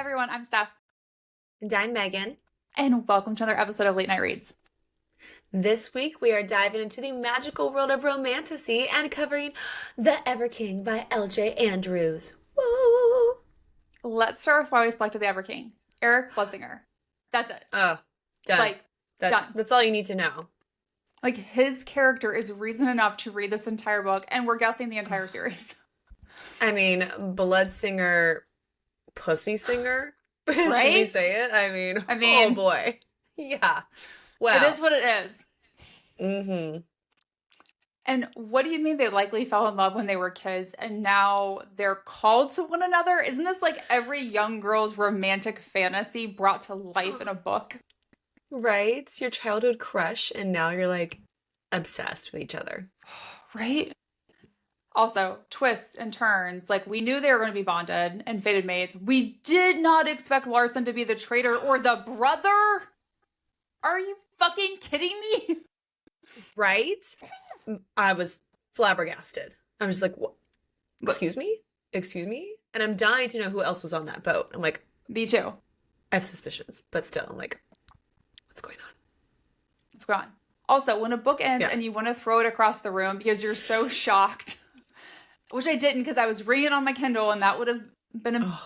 everyone, I'm Steph. And I'm Megan. And welcome to another episode of Late Night Reads. This week we are diving into the magical world of romantasy and covering The Ever King by L.J. Andrews. Woo! Let's start with why we selected The Ever King. Erik Bloodsinger. That's it. Oh, done. Done. That's all you need to know. His character is reason enough to read this entire book, and we're guessing the entire series. I mean, Bloodsinger, pussy singer? Right? Should we say it? I mean, oh boy. Yeah. Wow. It is what it is. Mm-hmm. And what do you mean they likely fell in love when they were kids and now they're called to one another? Isn't this like every young girl's romantic fantasy brought to life in a book? Right? It's your childhood crush, and now you're like obsessed with each other. Right? Also, twists and turns. We knew they were going to be bonded and fated mates. We did not expect Larson to be the traitor or the brother. Are you fucking kidding me? Right? I was flabbergasted. I was like, what? Excuse me? Excuse me? And I'm dying to know who else was on that boat. I'm like, Me too. I have suspicions, but still, I'm like, what's going on? What's going on? Also, when a book ends and you want to throw it across the room because you're so shocked, which I didn't because I was reading it on my Kindle and that would have been a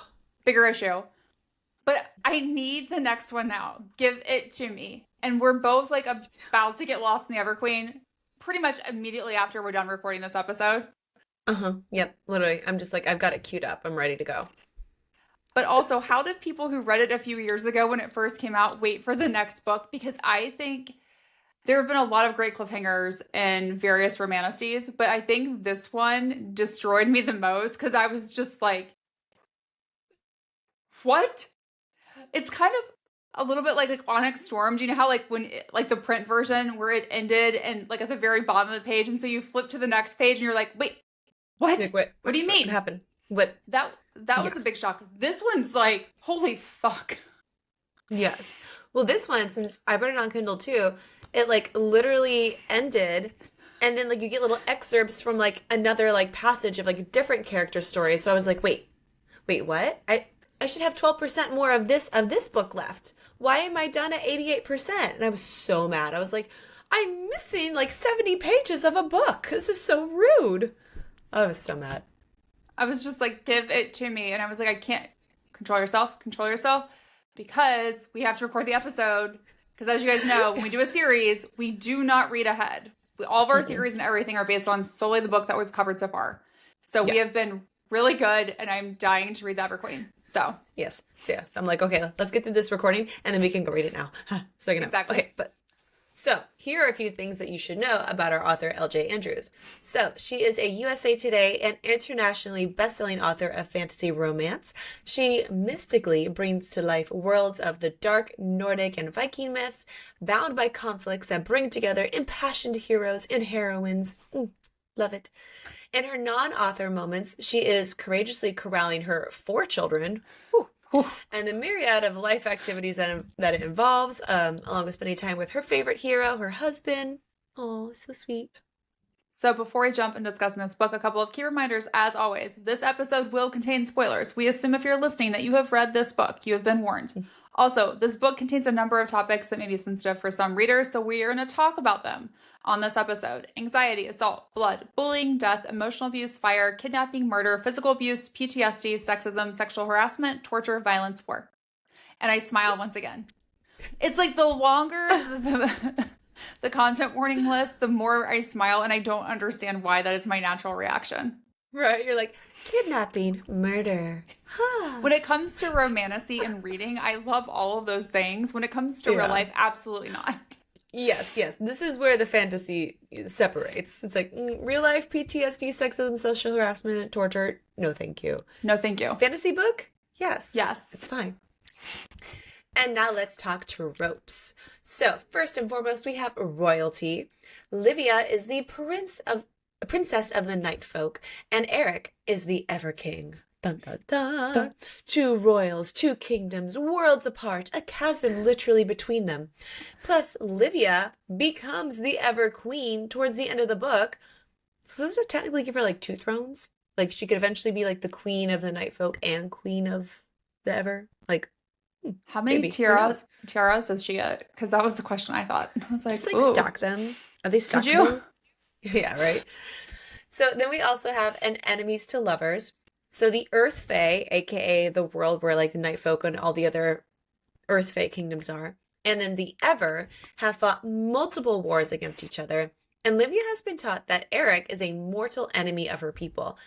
bigger issue. But I need the next one now. Give it to me. And we're both about to get lost in the Everqueen pretty much immediately after we're done recording this episode. Yep. Literally. I'm just like, I've got it queued up. I'm ready to go. But also, how did people who read it a few years ago when it first came out wait for the next book? Because I think there have been a lot of great cliffhangers in various romances, but I think this one destroyed me the most because I was just like, what? It's kind of a little bit like Onyx Storm. Do you know how when the print version where it ended and at the very bottom of the page, and so you flip to the next page and you're like, wait, what? What do you mean? What happened? What? That was a big shock. This one's like, holy fuck. Yes. Well, this one, since I read it on Kindle too, it literally ended, and then you get little excerpts from another passage of a different character story. So I was like, wait, what? I should have 12% more of this book left. Why am I done at 88%? And I was so mad. I was like, I'm missing 70 pages of a book. This is so rude. I was so mad. I was just like, give it to me. And I was like, I can't. Control yourself, because we have to record the episode. Because as you guys know, when we do a series, we do not read ahead. All of our theories and everything are based on solely the book that we've covered so far. So we have been really good, and I'm dying to read The Everqueen. So yes. I'm like, okay, let's get through this recording, and then we can go read it now. So I can exactly. Okay, so here are a few things that you should know about our author, L.J. Andrews. So she is a USA Today and internationally best-selling author of fantasy romance. She mystically brings to life worlds of the dark Nordic and Viking myths, bound by conflicts that bring together impassioned heroes and heroines. Love it. In her non-author moments, she is courageously corralling her 4 children. And the myriad of life activities that it involves, along with spending time with her favorite hero, her husband. Oh, so sweet. So before we jump into discussing this book, a couple of key reminders. As always, this episode will contain spoilers. We assume if you're listening that you have read this book. You have been warned. Also, this book contains a number of topics that may be sensitive for some readers, so we are going to talk about them on this episode. Anxiety, assault, blood, bullying, death, emotional abuse, fire, kidnapping, murder, physical abuse, PTSD, sexism, sexual harassment, torture, violence, war. And I smile once again. It's the longer the content warning list, the more I smile, and I don't understand why. That is my natural reaction. Right, you're like, kidnapping, murder. When it comes to romantasy and reading, I love all of those things. When it comes to real life, absolutely not. Yes. This is where the fantasy separates. It's real life, PTSD, sexism, social harassment, torture. No, thank you. No, thank you. Fantasy book? Yes. Yes. It's fine. And now let's talk tropes. So first and foremost, we have royalty. Livia is the princess of the night folk, and Erik is the Ever King. Dun, dun, dun. Dun. 2 royals, 2 kingdoms, worlds apart, a chasm literally between them. Plus, Livia becomes the Ever Queen towards the end of the book. So does it technically give her 2 thrones? She could eventually be the queen of the night folk and queen of the Ever? Like, How many maybe. Who knows? tiaras does she get? Because that was the question I thought. I was Just like, like ooh, stack them. Are they could you? stackable? Yeah, right. So then we also have an enemies to lovers. So the Earth Fae, aka the world where like the Night Folk and all the other Earth Fae kingdoms are, and then the Ever have fought multiple wars against each other. And Livia has been taught that Erik is a mortal enemy of her people.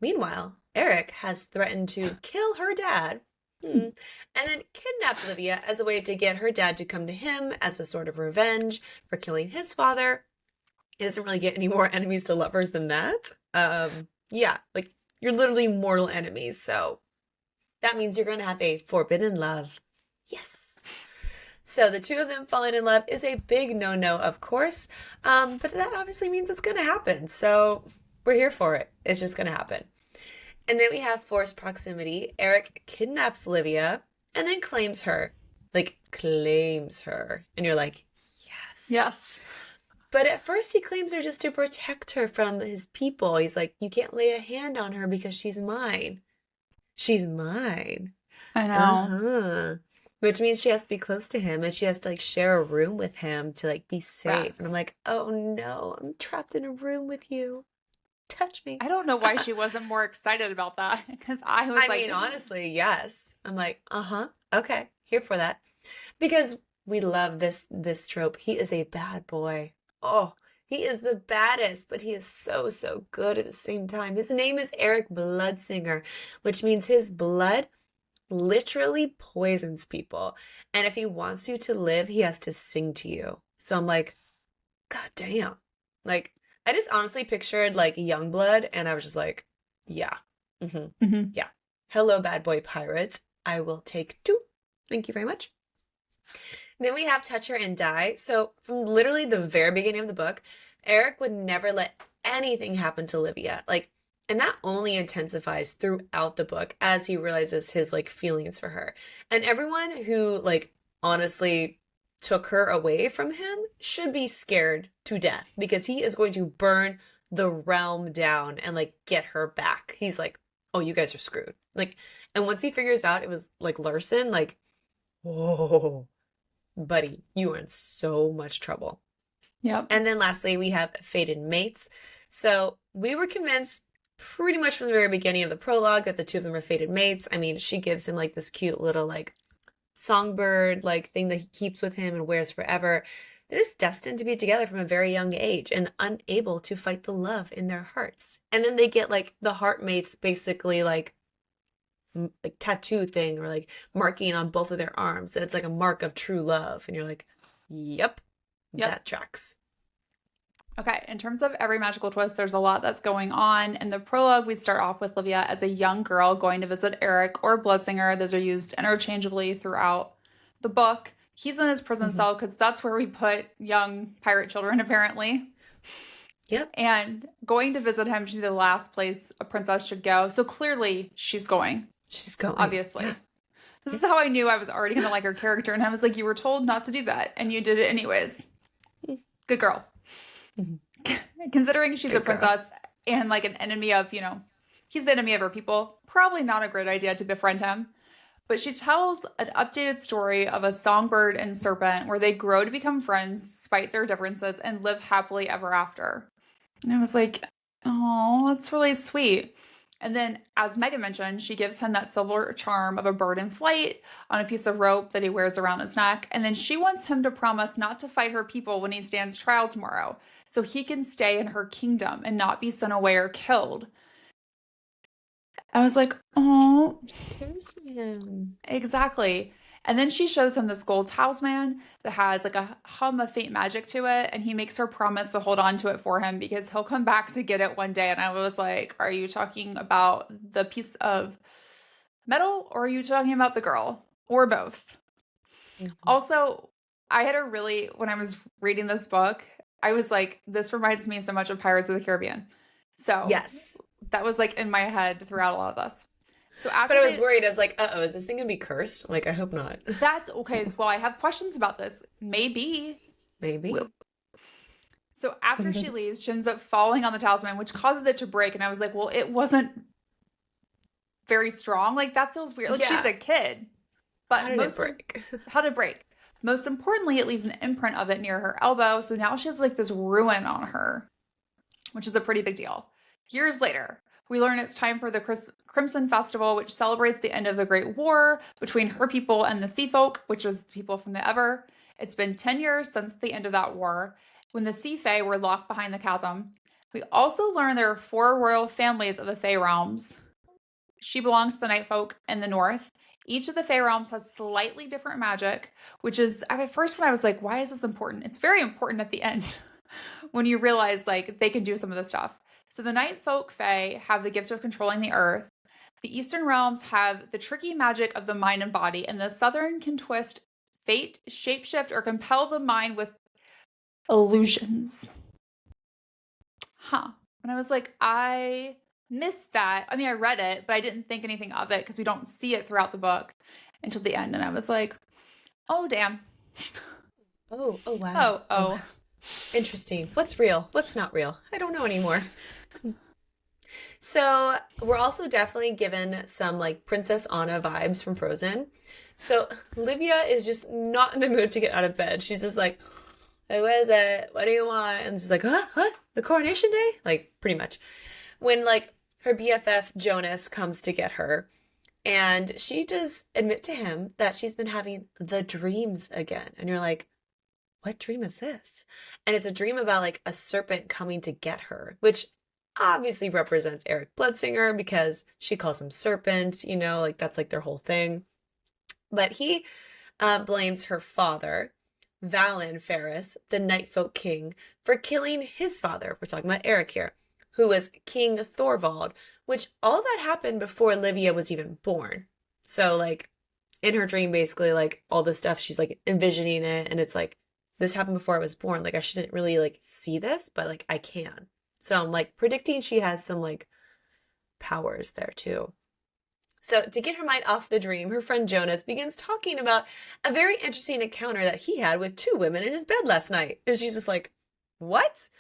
Meanwhile, Erik has threatened to kill her dad, and then kidnapped Livia as a way to get her dad to come to him as a sort of revenge for killing his father. It doesn't really get any more enemies to lovers than that. Yeah, like you're literally mortal enemies, so that means you're gonna have a forbidden love. Yes. So the two of them falling in love is a big no-no, of course. But that obviously means it's gonna happen. So we're here for it. It's just gonna happen. And then we have forced proximity. Erik kidnaps Livia and then claims her. Like claims her. And you're like, yes. Yes. But at first he claims her just to protect her from his people. He's like, you can't lay a hand on her because she's mine. She's mine. I know. Uh-huh. Which means she has to be close to him and she has to like share a room with him to like be safe. Rats. And I'm like, oh no, I'm trapped in a room with you. Touch me. I don't know why she wasn't more excited about that. Because I was I like, mean, honestly, yes. I'm like, uh-huh. Okay, here for that. Because we love this trope. He is a bad boy. Oh, he is the baddest, but he is so, so good at the same time. His name is Erik Bloodsinger, which means his blood literally poisons people. And if he wants you to live, he has to sing to you. So I'm like, God damn. Like, I just honestly pictured like Youngblood, and I was just like, yeah. Yeah. Hello, bad boy pirate. I will take 2. Thank you very much. Then we have Touch Her and Die. So from literally the very beginning of the book, Erik would never let anything happen to Livia. Like, and that only intensifies throughout the book as he realizes his like feelings for her. And everyone who like honestly took her away from him should be scared to death because he is going to burn the realm down and like get her back. He's like, oh, you guys are screwed. Like, and once he figures out it was like Larson, like, whoa, buddy, you are in so much trouble. Yep. And then lastly, we have Fated Mates. So we were convinced pretty much from the very beginning of the prologue that the two of them are fated mates. I mean, she gives him like this cute little like songbird like thing that he keeps with him and wears forever. They're just destined to be together from a very young age and unable to fight the love in their hearts. And then they get like the heart mates basically like tattoo thing or like marking on both of their arms that it's like a mark of true love. And you're like, yep. That tracks. Okay, in terms of every magical twist, there's a lot that's going on. In the prologue, we start off with Livia as a young girl going to visit Erik or Bloodsinger. Those are used interchangeably throughout the book. He's in his prison cell because that's where we put young pirate children, apparently. Yep. And going to visit him should be the last place a princess should go. So clearly, she's going. She's going. Obviously. Yeah. This is how I knew I was already going to like her character. And I was like, you were told not to do that. And you did it anyways. Good girl. Considering she's a princess and like an enemy of, you know, he's the enemy of her people, probably not a great idea to befriend him. But she tells an updated story of a songbird and serpent where they grow to become friends despite their differences and live happily ever after. And I was like, oh, that's really sweet. And then, as Megan mentioned, she gives him that silver charm of a bird in flight on a piece of rope that he wears around his neck. And then she wants him to promise not to fight her people when he stands trial tomorrow, so he can stay in her kingdom and not be sent away or killed. I was like, oh, cares for him. Exactly. And then she shows him this gold talisman that has like a hum of faint magic to it. And he makes her promise to hold on to it for him because he'll come back to get it one day. And I was like, are you talking about the piece of metal or are you talking about the girl or both? Also, I had when I was reading this book, I was like, this reminds me so much of Pirates of the Caribbean. So yes, that was like in my head throughout a lot of this. So but I was worried. I was like, uh-oh, is this thing going to be cursed? I'm like, I hope not. That's okay. Well, I have questions about this. Maybe. So after she leaves, she ends up falling on the talisman, which causes it to break. And I was like, well, it wasn't very strong. Like, that feels weird. Like, Yeah. she's a kid. But How did it break? how to break. Most importantly, it leaves an imprint of it near her elbow. So now she has like this ruin on her, which is a pretty big deal. Years later, we learn it's time for the Crimson Festival, which celebrates the end of the Great War between her people and the Sea Folk, which is people from the Ever. It's been 10 years since the end of that war, when the Sea Fae were locked behind the chasm. We also learn there are 4 royal families of the Fae realms. She belongs to the Night Folk in the north. Each of the Fae realms has slightly different magic, which is, at first when I was like, why is this important? It's very important at the end when you realize like they can do some of this stuff. So the Night Folk Fae have the gift of controlling the earth. The Eastern realms have the tricky magic of the mind and body, and the Southern can twist fate, shapeshift, or compel the mind with illusions. And I was like, I missed that. I mean, I read it, but I didn't think anything of it because we don't see it throughout the book until the end. And I was like, oh, damn. Oh, wow. Oh. Interesting. What's real? What's not real? I don't know anymore. So we're also definitely given some like Princess Anna vibes from Frozen. So Livia is just not in the mood to get out of bed. She's just like, who is it? What do you want? And she's like, huh? The coronation day? Like, pretty much. When like her BFF Jonas comes to get her, and she does admit to him that she's been having the dreams again. And you're like, what dream is this? And it's a dream about like a serpent coming to get her, which obviously represents Erik Bloodsinger because she calls him serpent, you know, like that's like their whole thing. But he blames her father, Valen Ferris, the Night Folk king, for killing his father. We're talking about Erik here, who was King Thorvald, which all that happened before Livia was even born. So like in her dream, basically like all this stuff, she's like envisioning it, and it's like, this happened before I was born. Like I shouldn't really like see this, but like I can. So I'm like predicting she has some like powers there too. So to get her mind off the dream, her friend Jonas begins talking about a very interesting encounter that he had with 2 women in his bed last night. And she's just like, what?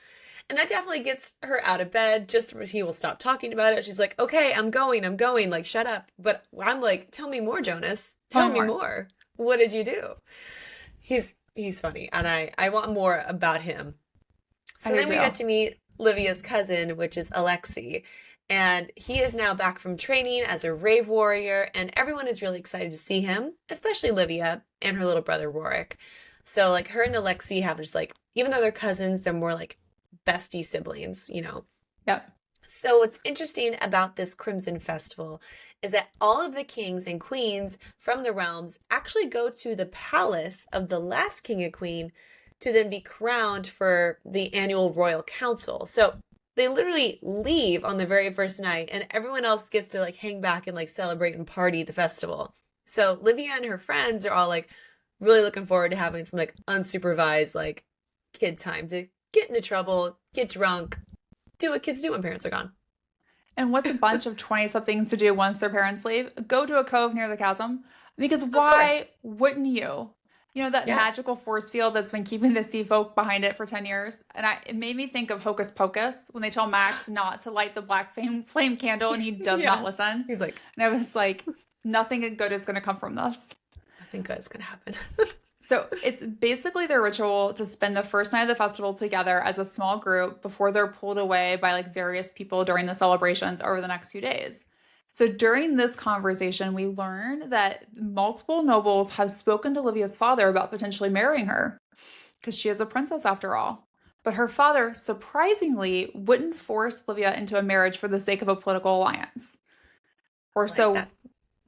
And that definitely gets her out of bed. Just he will stop talking about it. She's like, okay, I'm going. Like, shut up. But I'm like, tell me more, Jonas. Tell me more. What did you do? He's funny. And I want more about him. So then we get to meet Livia's cousin, which is Alexei. And he is now back from training as a rave warrior, and everyone is really excited to see him, especially Livia and her little brother Rorik. So like her and Alexei have just like, even though they're cousins, they're more like bestie siblings, you know? Yep. So what's interesting about this Crimson Festival is that all of the kings and queens from the realms actually go to the palace of the last king and queen to then be crowned for the annual royal council. So they literally leave on the very first night, and everyone else gets to like hang back and like celebrate and party the festival. So Livia and her friends are all like really looking forward to having some like unsupervised like kid time to get into trouble, get drunk, do what kids do when parents are gone. And what's a bunch of 20-somethings to do once their parents leave? Go to a cove near the chasm. Because why wouldn't you? You know, that magical force field that's been keeping the sea folk behind it for 10 years. And it made me think of Hocus Pocus when they tell Max not to light the black flame candle and he does not listen. He's like, and I was like, nothing good is going to come from this. Nothing good is going to happen. So it's basically their ritual to spend the first night of the festival together as a small group before they're pulled away by like various people during the celebrations over the next few days. So during this conversation, we learn that multiple nobles have spoken to Livia's father about potentially marrying her because she is a princess after all. But her father, surprisingly, wouldn't force Livia into a marriage for the sake of a political alliance. Or like so, that.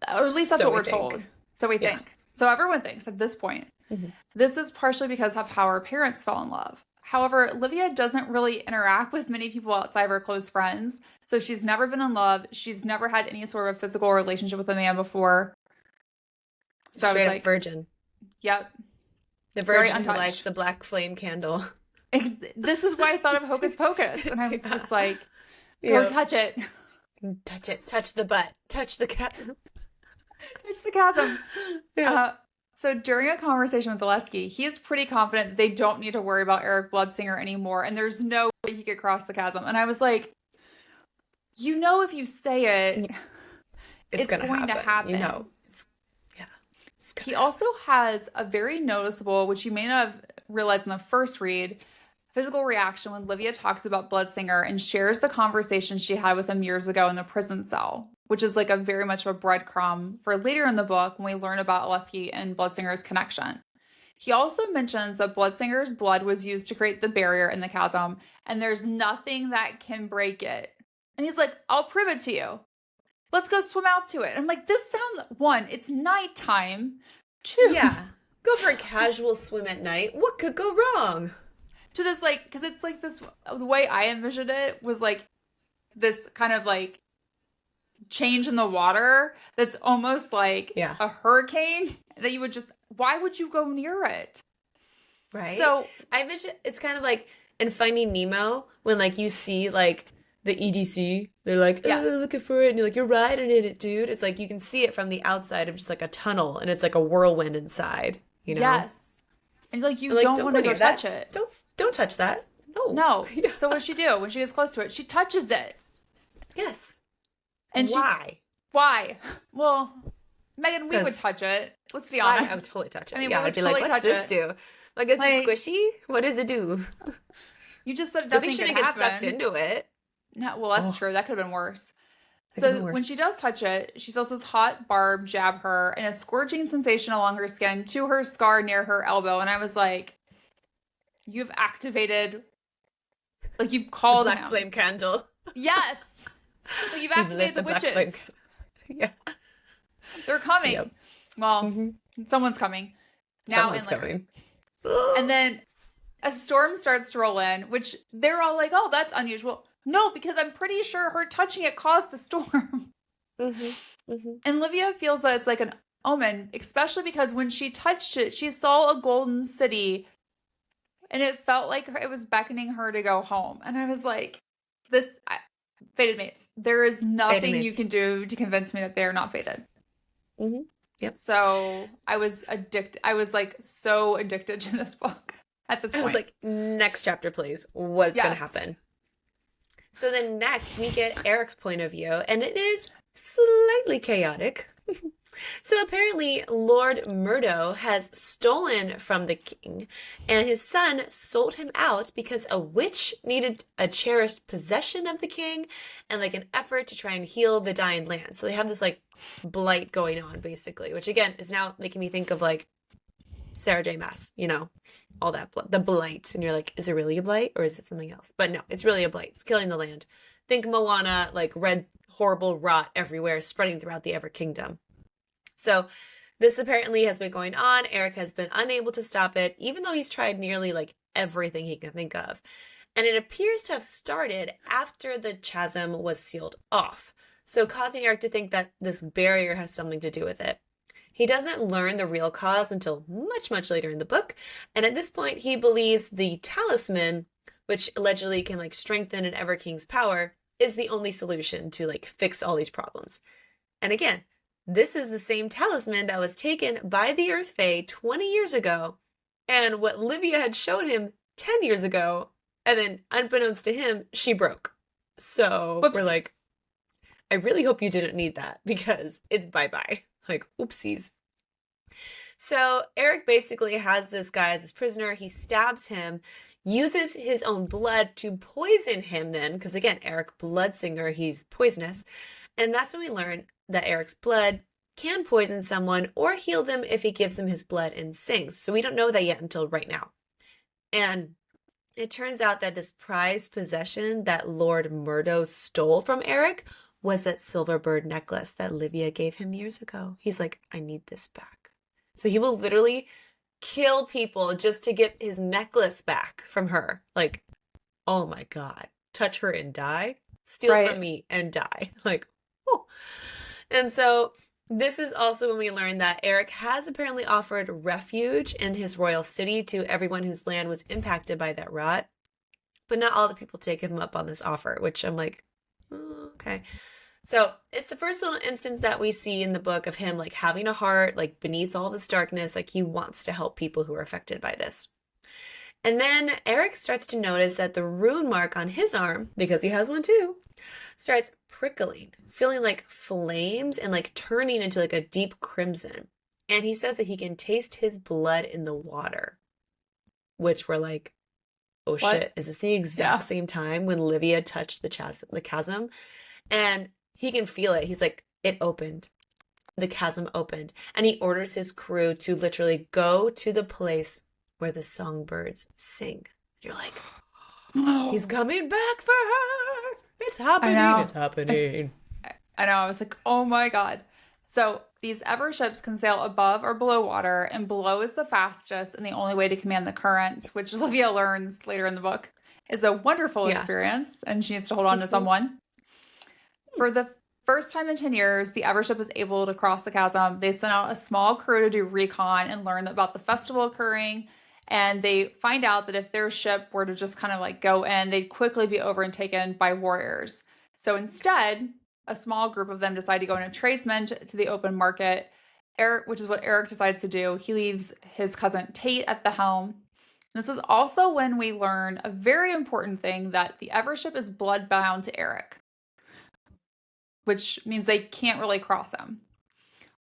Or at least that's what we're told. So we think. So everyone thinks at this point. Mm-hmm. This is partially because of how her parents fell in love. However, Livia doesn't really interact with many people outside of her close friends. So she's never been in love. She's never had any sort of physical relationship with a man before. So straight I was like, virgin. Yep. The virgin who lights the black flame candle. This is why I thought of Hocus Pocus. And I was just like, go touch it. Touch it. Touch the butt. Touch the chasm. Touch the chasm. So during a conversation with Alesky, he is pretty confident they don't need to worry about Erik Bloodsinger anymore, and there's no way he could cross the chasm. And I was like, you know, if you say it, it's going to happen. You know, yeah. He also has a very noticeable, which you may not have realized in the first read, physical reaction when Livia talks about Bloodsinger and shares the conversation she had with him years ago in the prison cell, which is like a very much of a breadcrumb for later in the book when we learn about Oleski and Bloodsinger's connection. He also mentions that Bloodsinger's blood was used to create the barrier in the chasm, and there's nothing that can break it. And he's like, I'll prove it to you. Let's go swim out to it. I'm like, this sounds, one, it's nighttime. Two. Yeah. Go for a casual swim at night. What could go wrong? To this, like, because it's like this, the way I envisioned it was like this kind of like change in the water that's almost like a hurricane that you would just, why would you go near it? Right. So I envision it's kind of like in Finding Nemo when like you see like the EDC, they're like, oh, looking for it, and you're like, you're riding in it, dude. It's like you can see it from the outside of just like a tunnel, and it's like a whirlwind inside, you know? Yes. And like you don't want to go touch it. Don't touch that. No. So what does she do when she gets close to it? She touches it. Yes. And why? Why? Well, Megan, we would touch it. Let's be honest. I would totally touch it. I mean, I'd be like, what's this do? Like, is it squishy? What does it do? You just said nothing shouldn't get sucked into it. No, well, that's true. That could have been worse. So when she does touch it, she feels this hot barb jab her and a scorching sensation along her skin to her scar near her elbow. And I was like, you've activated, like you've called the black flame candle. Yes. Like you've activated the witches. Yeah. They're coming. Yep. Well, someone's coming. Someone's coming. And then a storm starts to roll in, which they're all like, oh, that's unusual. No, because I'm pretty sure her touching it caused the storm. And Livia feels that it's like an omen, especially because when she touched it, she saw a golden city and it felt like it was beckoning her to go home. And I was like, fated mates. There is nothing you can do to convince me that they are not fated. Yep. So I was addicted. I was like so addicted to this book at this point. I was like, next chapter, please. What's going to happen? So then next we get Erik's point of view, and it is slightly chaotic. So apparently Lord Murdo has stolen from the king, and his son sold him out because a witch needed a cherished possession of the king and like an effort to try and heal the dying land. So they have this like blight going on basically, which again is now making me think of like Sarah J. Maas, you know, all that, the blight. And you're like, is it really a blight or is it something else? But no, it's really a blight. It's killing the land. Think Moana, like red, horrible rot everywhere, spreading throughout the Ever Kingdom. So this apparently has been going on. Erik has been unable to stop it, even though he's tried nearly like everything he can think of. And it appears to have started after the chasm was sealed off. So causing Erik to think that this barrier has something to do with it. He doesn't learn the real cause until much, much later in the book. And at this point, he believes the talisman, which allegedly can like strengthen an Ever King's power, is the only solution to like fix all these problems. And again, this is the same talisman that was taken by the Earth Fae 20 years ago. And what Livia had showed him 10 years ago. And then unbeknownst to him, she broke. So we're like, I really hope you didn't need that because it's bye-bye. Like, oopsies. So Erik basically has this guy as his prisoner. He stabs him, uses his own blood to poison him then, because again, Erik Bloodsinger, he's poisonous. And that's when we learn that Erik's blood can poison someone or heal them if he gives them his blood and sings. So we don't know that yet until right now. And it turns out that this prized possession that Lord Murdo stole from Erik was that silver bird necklace that Livia gave him years ago. He's like, I need this back. So he will literally kill people just to get his necklace back from her. Like, oh my God. Touch her and die? Steal from me and die. Like, oh. And so this is also when we learn that Erik has apparently offered refuge in his royal city to everyone whose land was impacted by that rot. But not all the people take him up on this offer, which I'm like, oh, okay. So it's the first little instance that we see in the book of him like having a heart, like beneath all this darkness, like he wants to help people who are affected by this. And then Erik starts to notice that the rune mark on his arm, because he has one too, starts prickling, feeling like flames and like turning into like a deep crimson. And he says that he can taste his blood in the water, which we're like, oh What? shit, is this the exact same time when Livia touched the chasm? And he can feel it. He's like, it opened. The chasm opened. And he orders his crew to literally go to the place where the songbirds sing. You're like, he's coming back for her. It's happening. It's happening. I know. I was like, oh my God. So these ever ships can sail above or below water, and below is the fastest and the only way to command the currents, which Olivia learns later in the book is a wonderful experience, and she needs to hold on to someone. For the first time in 10 years, the Evership was able to cross the chasm. They sent out a small crew to do recon and learn about the festival occurring. And they find out that if their ship were to just kind of like go in, they'd quickly be overtaken by warriors. So instead, a small group of them decide to go in a tradesman to the open market. Erik, which is what Erik decides to do. He leaves his cousin Tate at the helm. This is also when we learn a very important thing, that the Evership is bloodbound to Erik, which means they can't really cross him.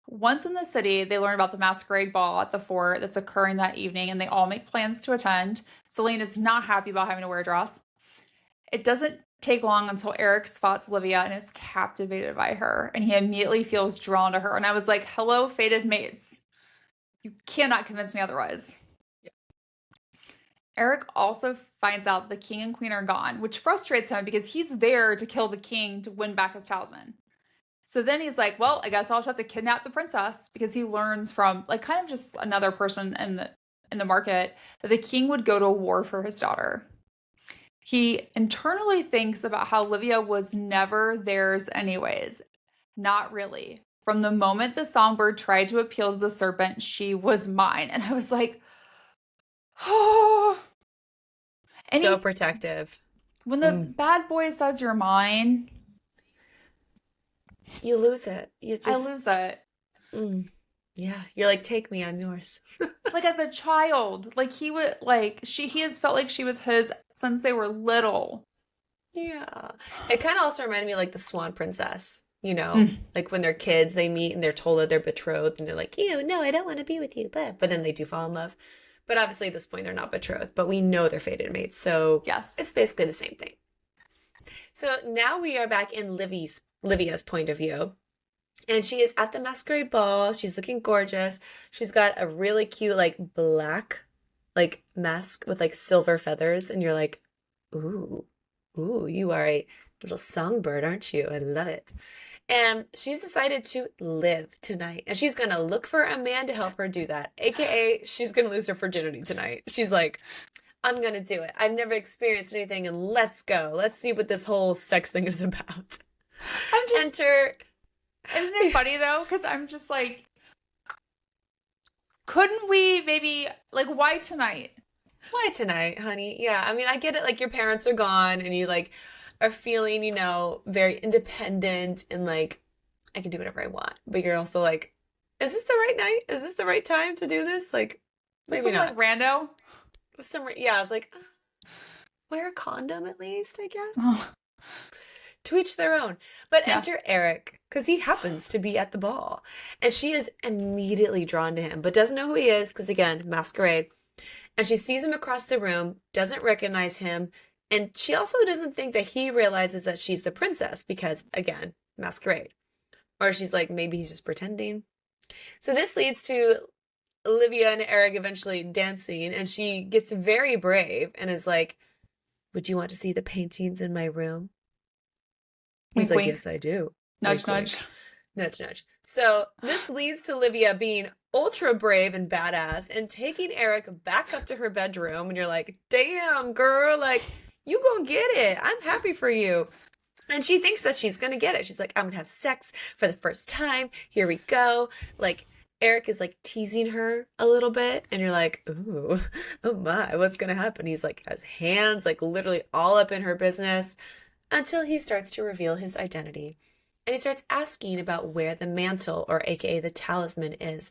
Once in the city, they learn about the masquerade ball at the fort that's occurring that evening, and they all make plans to attend. Celine is not happy about having to wear a dress. It doesn't take long until Erik spots Livia and is captivated by her, and he immediately feels drawn to her. And I was like, hello, fated mates. You cannot convince me otherwise. Yeah. Erik also finds out the king and queen are gone, which frustrates him because he's there to kill the king to win back his talisman. So then he's like, well, I guess I'll just have to kidnap the princess, because he learns from like kind of just another person in the market that the king would go to war for his daughter. He internally thinks about how Livia was never theirs anyways. Not really. From the moment the songbird tried to appeal to the serpent, she was mine. And I was like, oh. And so protective. When the bad boy says you're mine, you lose it. I lose that. Yeah, you're like, take me, I'm yours. Like as a child, like he would, like he has felt like she was his since they were little. Yeah, it kind of also reminded me of like the Swan Princess. You know, like when they're kids, they meet and they're told that they're betrothed, and they're like, "Ew, no, I don't want to be with you." But then they do fall in love. But obviously, at this point, they're not betrothed. But we know they're fated mates, so yes, it's basically the same thing. So now we are back in Livia's point of view. And she is at the masquerade ball. She's looking gorgeous. She's got a really cute, like, black, like, mask with, like, silver feathers. And you're like, ooh, you are a little songbird, aren't you? I love it. And she's decided to live tonight. And she's going to look for a man to help her do that. AKA, she's going to lose her virginity tonight. She's like, I'm going to do it. I've never experienced anything, and let's go. Let's see what this whole sex thing is about. Enter... Isn't it funny though? Because I'm just like, couldn't we maybe, like, why tonight? Why tonight, honey? Yeah, I mean, I get it. Like, your parents are gone and you, like, are feeling, you know, very independent and, like, I can do whatever I want. But you're also like, is this the right night? Is this the right time to do this? Like, maybe not. Like, rando? Yeah, I was like, wear a condom at least, I guess. Oh. To each their own. But enter Erik, because he happens to be at the ball. And she is immediately drawn to him, but doesn't know who he is, because again, masquerade. And she sees him across the room, doesn't recognize him, and she also doesn't think that he realizes that she's the princess, because, again, masquerade. Or she's like, maybe he's just pretending. So this leads to Livia and Erik eventually dancing, and she gets very brave and is like, would you want to see the paintings in my room? He's wink, like, wink. Yes, I do. Nudge, wink, nudge. Wink. Nudge, nudge. So this leads to Livia being ultra brave and badass and taking Erik back up to her bedroom. And you're like, damn, girl, like, you go get it. I'm happy for you. And she thinks that she's going to get it. She's like, I'm going to have sex for the first time. Here we go. Like, Erik is like teasing her a little bit. And you're like, ooh, oh my, what's going to happen? He's like, has hands like literally all up in her business. Until he starts to reveal his identity. And he starts asking about where the mantle, or AKA the talisman, is.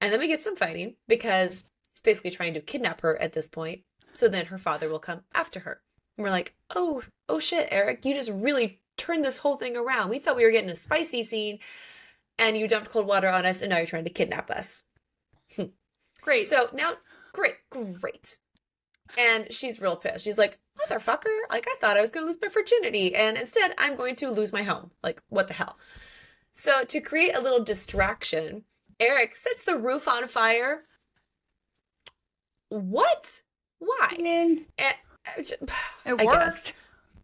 And then we get some fighting, because he's basically trying to kidnap her at this point. So then her father will come after her. And we're like, oh shit, Erik, you just really turned this whole thing around. We thought we were getting a spicy scene, and you dumped cold water on us, and now you're trying to kidnap us. Great. So now, great. And she's real pissed. She's like, motherfucker, like, I thought I was going to lose my virginity, and instead I'm going to lose my home. Like, what the hell? So to create a little distraction, Erik sets the roof on fire. What? Why? I mean, it worked.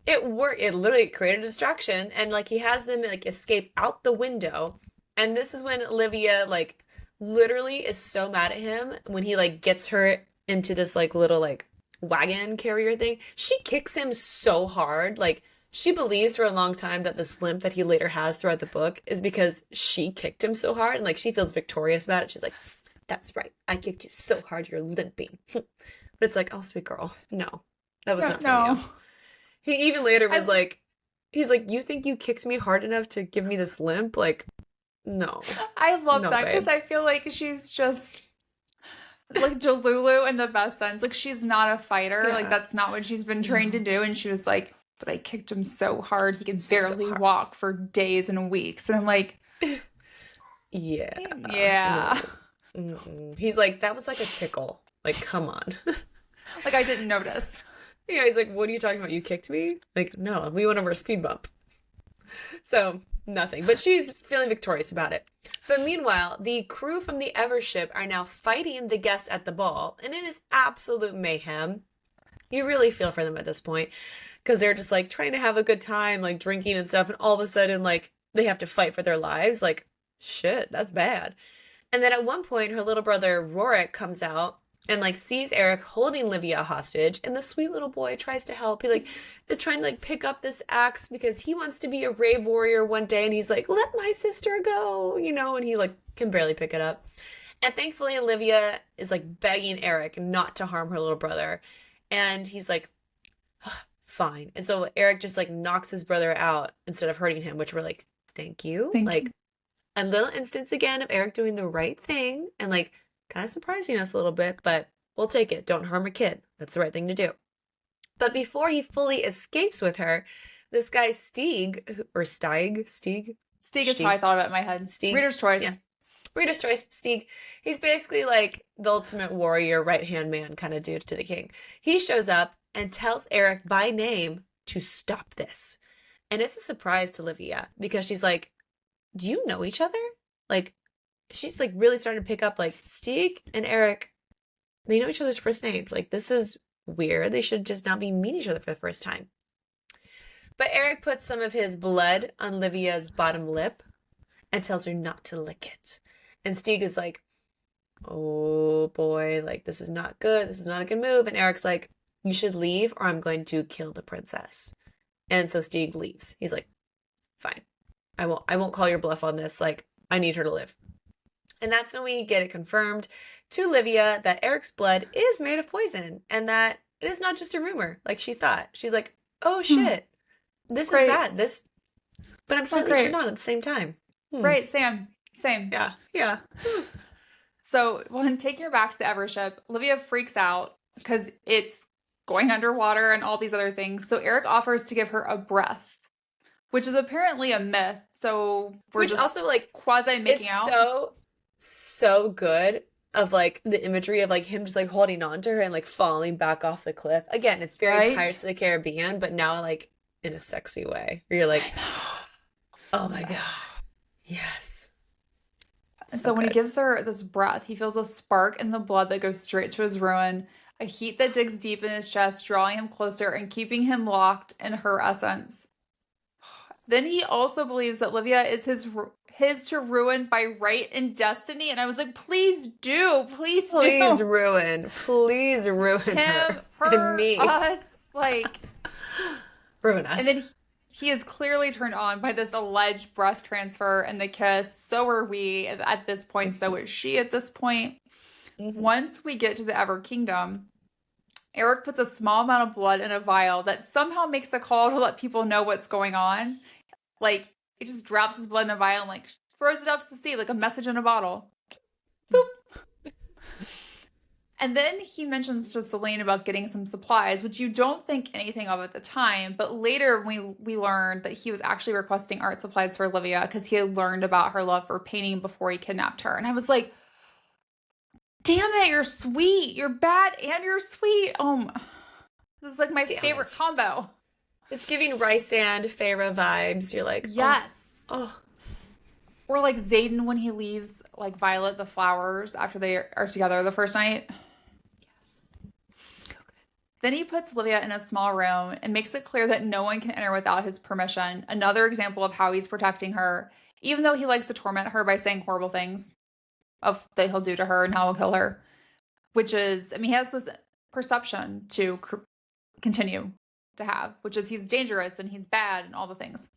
It worked. It literally created a distraction, and like he has them like escape out the window. And this is when Livia like literally is so mad at him when he like gets her into this like little like wagon carrier thing. She kicks him so hard. Like she believes for a long time that this limp that he later has throughout the book is because she kicked him so hard, and like she feels victorious about it. She's like, that's right, I kicked you so hard you're limping. But it's like, oh sweet girl, no, that was not from you. He even later was like, he's like, you think you kicked me hard enough to give me this limp? Like, no. I love that because I feel like she's just like Delulu in the best sense. Like she's not a fighter. Yeah. Like that's not what she's been trained to do. And she was like, but I kicked him so hard he could barely walk for days and weeks. And I'm like, yeah. No. He's like, that was like a tickle. Like, come on. Like I didn't notice. Yeah, he's like, what are you talking about? You kicked me? Like, no, we went over a speed bump. So, nothing. But she's feeling victorious about it. But meanwhile, the crew from the Evership are now fighting the guests at the ball, and it is absolute mayhem. You really feel for them at this point, because they're just, like, trying to have a good time, like, drinking and stuff, and all of a sudden, like, they have to fight for their lives. Like, shit, that's bad. And then at one point, her little brother, Rorik, comes out, and like sees Erik holding Livia hostage, and the sweet little boy tries to help. He like is trying to like pick up this axe because he wants to be a rave warrior one day, and he's like, let my sister go, you know, and he like can barely pick it up. And thankfully Livia is like begging Erik not to harm her little brother, and he's like, oh, fine. And so Erik just like knocks his brother out instead of hurting him, which we're like, thank you. A little instance again of Erik doing the right thing and like kind of surprising us a little bit, but we'll take it. Don't harm a kid. That's the right thing to do. But before he fully escapes with her, this guy Stieg is how I thought of it in my head. Stieg. Reader's choice. Yeah. Reader's choice, Stieg. He's basically like the ultimate warrior, right-hand man kind of dude to the king. He shows up and tells Erik by name to stop this. And it's a surprise to Livia because she's like, do you know each other? Like, she's like really starting to pick up like Stieg and Erik, they know each other's first names. Like this is weird. They should just not be meeting each other for the first time. But Erik puts some of his blood on Livia's bottom lip and tells her not to lick it. And Stieg is like, oh boy, like this is not good. This is not a good move. And Erik's like, you should leave or I'm going to kill the princess. And so Stieg leaves. He's like, fine. I won't call your bluff on this. Like I need her to live. And that's when we get it confirmed to Livia that Erik's blood is made of poison and that it is not just a rumor like she thought. She's like, oh shit, this is bad. But I'm slightly turned on at the same time. Right, same. Yeah. So when taking her back to the Evership, Livia freaks out because it's going underwater and all these other things. So Erik offers to give her a breath, which is apparently a myth. So we're just also like quasi making out. So good of like the imagery of like him just like holding on to her and like falling back off the cliff. Again, it's very Pirates of the Caribbean, but now like in a sexy way where you're like, oh my god, yes. And so when he gives her this breath, he feels a spark in the blood that goes straight to his ruin, a heat that digs deep in his chest, drawing him closer and keeping him locked in her essence. Then he also believes that Livia is his to ruin by right and destiny. And I was like, please do. Please ruin him, her, and me. Us. Like, ruin us. And then he is clearly turned on by this alleged breath transfer and the kiss. So are we at this point. So is she at this point. Mm-hmm. Once we get to the Ever Kingdom, Erik puts a small amount of blood in a vial that somehow makes a call to let people know what's going on. Like, it just drops his blood in a vial and, like, throws it out to sea like a message in a bottle. Boop. And then he mentions to Celine about getting some supplies, which you don't think anything of at the time. But later, we learned that he was actually requesting art supplies for Olivia because he had learned about her love for painting before he kidnapped her. And I was like, damn it, you're sweet. You're bad and you're sweet. This is like my favorite combo. It's giving rice and Feyre vibes. You're like, yes. Oh. Or like Xaden when he leaves like Violet the flowers after they are together the first night. Yes. So good. Then he puts Olivia in a small room and makes it clear that no one can enter without his permission. Another example of how he's protecting her, even though he likes to torment her by saying horrible things that he'll do to her and how he'll kill her. Which is, I mean, he has this perception to continue to have, which is he's dangerous and he's bad and all the things.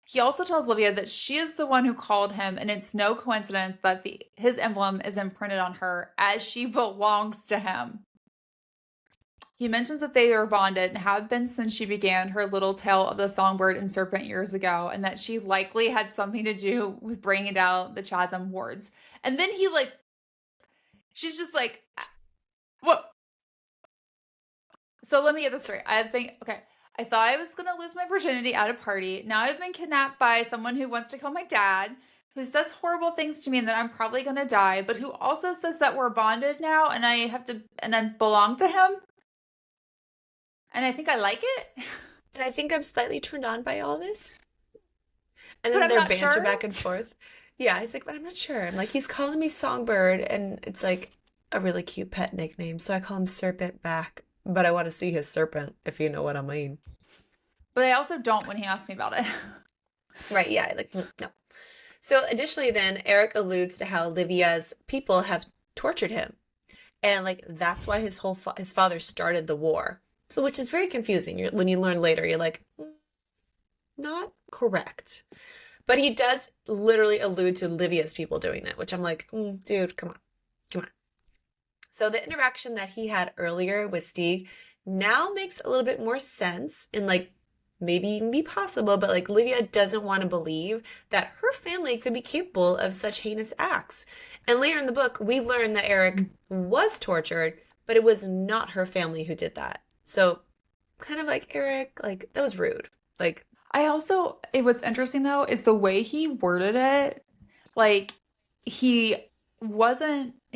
He also tells Olivia that she is the one who called him, and it's no coincidence that his emblem is imprinted on her, as she belongs to him. He mentions that they are bonded and have been since she began her little tale of the songbird and serpent years ago, and that she likely had something to do with bringing down the Chasm wards. And then she's just like, what? So let me get this straight. I thought I was going to lose my virginity at a party. Now I've been kidnapped by someone who wants to kill my dad, who says horrible things to me and that I'm probably going to die, but who also says that we're bonded now and I belong to him. And I think I like it. And I think I'm slightly turned on by all this. And then their banter back and forth. Yeah, he's like, but I'm not sure. I'm like, he's calling me Songbird, and it's like a really cute pet nickname. So I call him Serpent back. But I want to see his serpent, if you know what I mean. But I also don't when he asks me about it. Right, yeah, like, no. So additionally then, Erik alludes to how Livia's people have tortured him. And, like, that's why his father started the war. So, which is very confusing. When you learn later, you're like, not correct. But he does literally allude to Livia's people doing it, which I'm like, dude, come on. So the interaction that he had earlier with Steve now makes a little bit more sense and like maybe even be possible, but like Livia doesn't want to believe that her family could be capable of such heinous acts. And later in the book, we learn that Erik was tortured, but it was not her family who did that. So kind of like, Erik, like, that was rude. Like, what's interesting though is the way he worded it. Like, he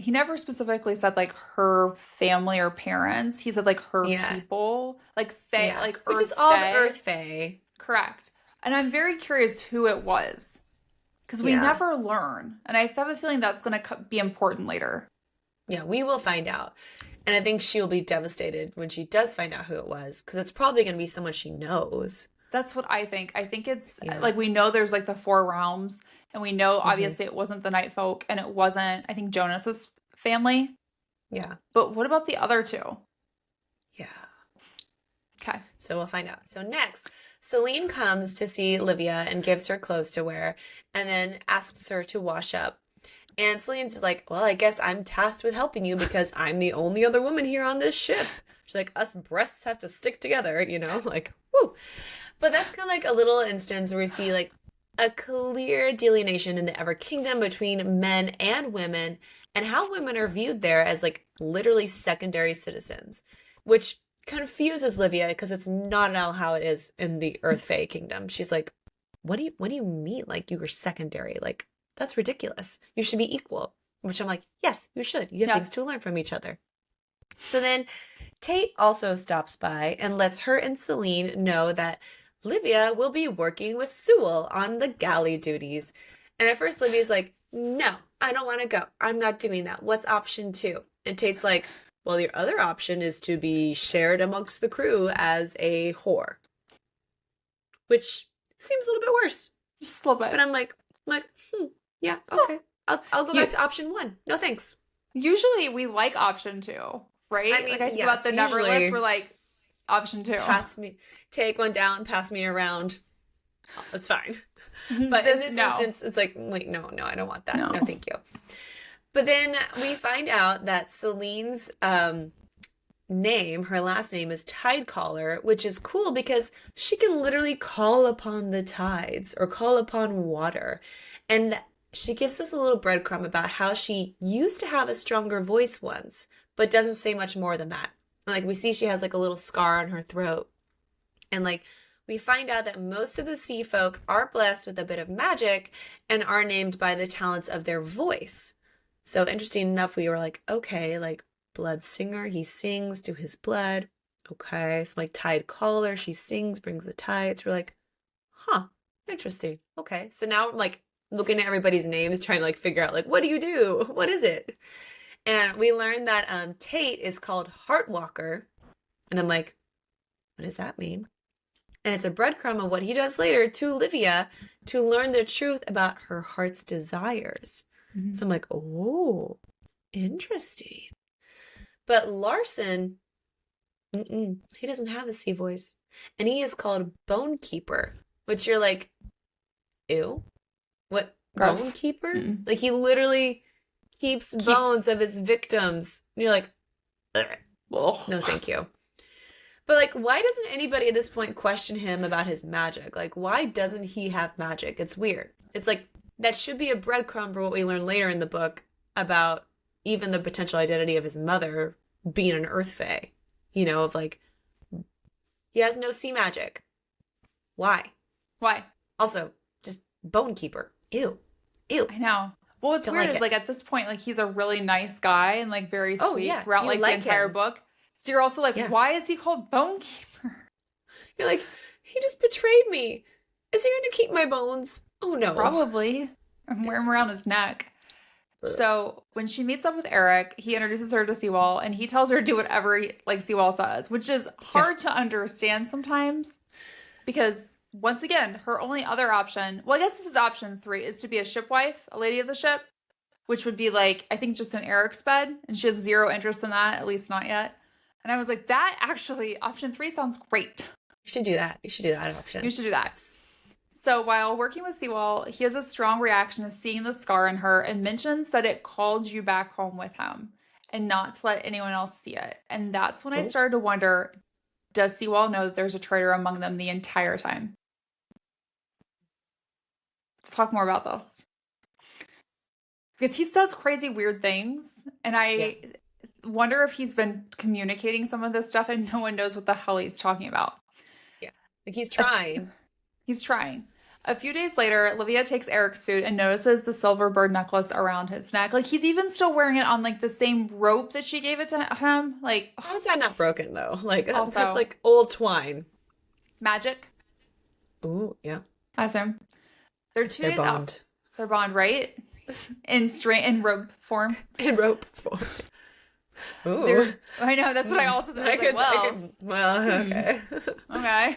never specifically said like her family or parents. He said like her people, like fae, like Earth, which is all the Earth fae. Correct. And I'm very curious who it was because we never learn, and I have a feeling that's going to be important later. Yeah, we will find out, and I think she will be devastated when she does find out who it was because it's probably going to be someone she knows. That's what I think. I think it's like we know there's like the 4 realms. And we know, obviously, it wasn't the Night Folk, and it wasn't, I think, Jonas's family. Yeah. But what about the other 2? Yeah. Okay. So we'll find out. So next, Celine comes to see Livia and gives her clothes to wear, and then asks her to wash up. And Celine's like, well, I guess I'm tasked with helping you because I'm the only other woman here on this ship. She's like, us breasts have to stick together, you know? Like, woo. But that's kind of like a little instance where we see, like, a clear delineation in the Ever Kingdom between men and women and how women are viewed there as like literally secondary citizens, which confuses Livia because it's not at all how it is in the Earth Fae Kingdom. She's like, what do you mean? Like you were secondary? Like that's ridiculous. You should be equal, which I'm like, yes, you should. You have things to learn from each other. So then Tate also stops by and lets her and Celine know that Livia will be working with Sewell on the galley duties. And at first Livia's like, no, I don't want to go. I'm not doing that. What's option 2? And Tate's like, well, your other option is to be shared amongst the crew as a whore. Which seems a little bit worse. Just a little bit. But I'm like, yeah, okay. I'll go back to option 1. No thanks. Usually we like option 2, right? I mean, like I think about the Never list, we're like, option 2. Pass me. Take one down, pass me around. Oh, it's fine. But in this instance, it's like, wait, no, I don't want that. No, thank you. But then we find out that Celine's name, her last name is Tidecaller, which is cool because she can literally call upon the tides or call upon water. And she gives us a little breadcrumb about how she used to have a stronger voice once, but doesn't say much more than that. Like, we see she has like a little scar on her throat. And like, we find out that most of the sea folk are blessed with a bit of magic and are named by the talents of their voice. So interesting enough, we were like, okay, like Bloodsinger, he sings to his blood. Okay, so like Tide Caller, she sings, brings the tides. We're like, huh, interesting. Okay, so now I'm like looking at everybody's names, trying to like figure out like, what do you do? What is it? And we learned that Tate is called Heartwalker. And I'm like, what does that mean? And it's a breadcrumb of what he does later to Livia to learn the truth about her heart's desires. Mm-hmm. So I'm like, oh, interesting. But Larson, he doesn't have a sea voice. And he is called Bone Keeper, which you're like, ew. What? Gross. Bone Keeper? Mm-mm. Like, he literally keeps bones of his victims. And you're like, no, thank you. But, like, why doesn't anybody at this point question him about his magic? Like, why doesn't he have magic? It's weird. It's like, that should be a breadcrumb for what we learn later in the book about even the potential identity of his mother being an earth fae. You know, of like, he has no sea magic. Why? Why? Also, just Bone Keeper. Ew. Ew. I know. Well, what's weird is, like, at this point, like, he's a really nice guy and, like, very sweet throughout, like, the entire book. So you're also like, why is he called Bone Keeper? You're like, he just betrayed me. Is he going to keep my bones? Oh, no. Probably. I'm wearing them around his neck. So when she meets up with Erik, he introduces her to Sewell, and he tells her to do whatever Sewell says, which is hard to understand sometimes. Because, once again, her only other option, well, I guess this is option 3, is to be a shipwife, a lady of the ship, which would be, like, I think just in Erik's bed, and she has zero interest in that, at least not yet. And I was like, that actually, option 3 sounds great. You should do that. You should do that option. You should do that. So while working with Sewell, he has a strong reaction to seeing the scar in her and mentions that it called you back home with him and not to let anyone else see it. And that's when I started to wonder, does Sewell know that there's a traitor among them the entire time? Let's talk more about this. Because he says crazy, weird things. And I wonder if he's been communicating some of this stuff and no one knows what the hell he's talking about. Yeah. Like, he's trying. He's trying. A few days later, Livia takes Erik's food and notices the silver bird necklace around his neck. Like, he's even still wearing it on, like, the same rope that she gave it to him. Like, how is that not broken, though? Like, also, that's, like, old twine. Magic. Ooh, yeah. I assume. They're 2 days out. They're bond, right? In rope form. In rope form. Ooh. I know, that's what I also said. Okay. Okay.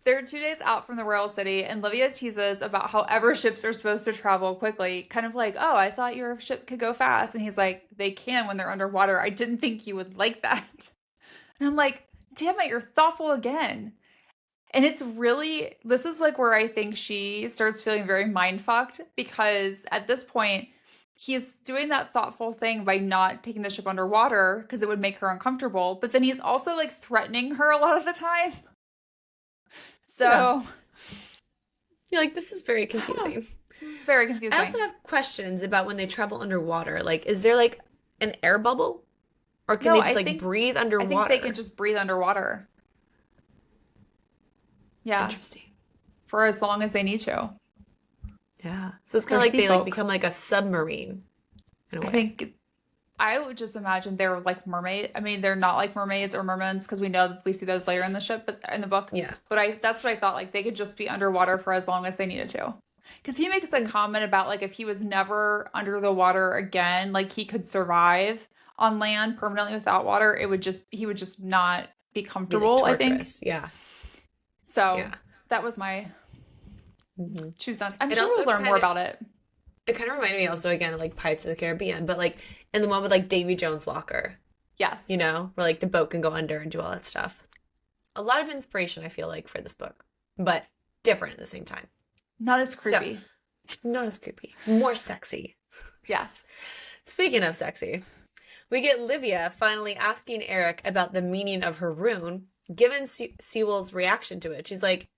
They're 2 days out from the royal city, and Livia teases about how ever ships are supposed to travel quickly. Kind of like, oh, I thought your ship could go fast. And he's like, they can when they're underwater. I didn't think you would like that. And I'm like, damn it, you're thoughtful again. And it's really, this is like where I think she starts feeling very mind-fucked, because at this point, he's doing that thoughtful thing by not taking the ship underwater because it would make her uncomfortable. But then he's also, like, threatening her a lot of the time. So, you're like, this is very confusing. This is very confusing. I also have questions about when they travel underwater. Like, is there, like, an air bubble? Or can they just, breathe underwater? I think they can just breathe underwater. Yeah. Interesting. For as long as they need to. Yeah. So it's kind of like they, like, become, like, a submarine. In a way. I think... I would just imagine they're like mermaid. I mean, they're not like mermaids or mermens because we know that we see those later in the ship, but in the book. Yeah. But that's what I thought. Like, they could just be underwater for as long as they needed to. Because he makes a comment about, like, if he was never under the water again, like, he could survive on land permanently without water. He would just not be comfortable, really I think. Yeah. So that was my 2 cents. I'm sure we'll learn more about it. It kind of reminded me also, again, of, like, Pirates of the Caribbean, but, like, in the one with, like, Davy Jones' locker. Yes. You know, where, like, the boat can go under and do all that stuff. A lot of inspiration, I feel like, for this book, but different at the same time. Not as creepy. So, not as creepy. More sexy. Yes. Speaking of sexy, we get Livia finally asking Erik about the meaning of her rune, given Sewell's reaction to it. She's like,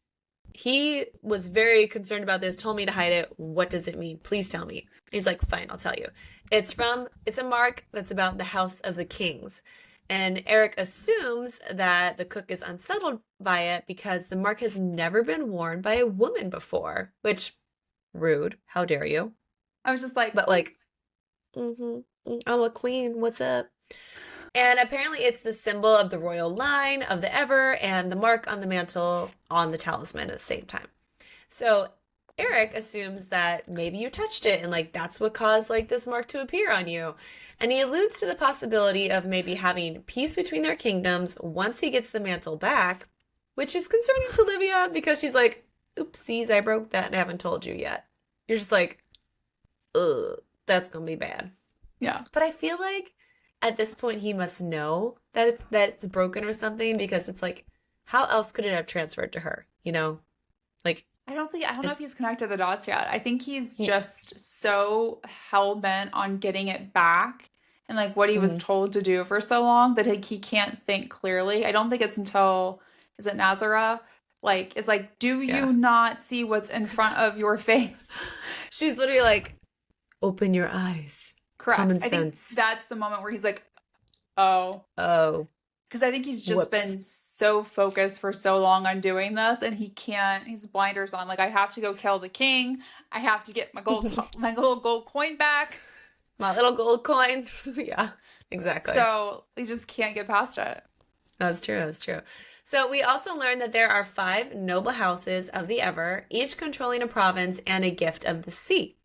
he was very concerned about this, told me to hide it. What does it mean? Please tell me. He's like, fine, I'll tell you. It's a mark that's about the House of the Kings. And Erik assumes that the cook is unsettled by it because the mark has never been worn by a woman before, which, rude. How dare you? I was just like, But like, I'm a queen. What's up? And apparently it's the symbol of the royal line of the Ever and the mark on the mantle on the talisman at the same time. So Erik assumes that maybe you touched it and like that's what caused like this mark to appear on you. And he alludes to the possibility of maybe having peace between their kingdoms once he gets the mantle back, which is concerning to Livia because she's like, oopsies, I broke that and I haven't told you yet. You're just like, ugh, that's gonna be bad. yeah. But I feel like at this point he must know that it's broken or something because it's like, how else could it have transferred to her? You know, like I don't know if he's connected the dots yet. I think he's just so hell-bent on getting it back and like what he was told to do for so long that he can't think clearly. I don't think it's until, is it Nazareth? Like, it's like, do you not see what's in front of your face? She's literally like, open your eyes. Correct. Common I think sense. that's the moment where he's like, oh. Because I think he's just been so focused for so long on doing this, and he can't. He's blinders on. Like, I have to go kill the king. I have to get my my little gold coin back. My little gold coin. Yeah, exactly. So he just can't get past it. That's true. That's true. So we also learned that there are 5 noble houses of the Ever, each controlling a province and a gift of the sea.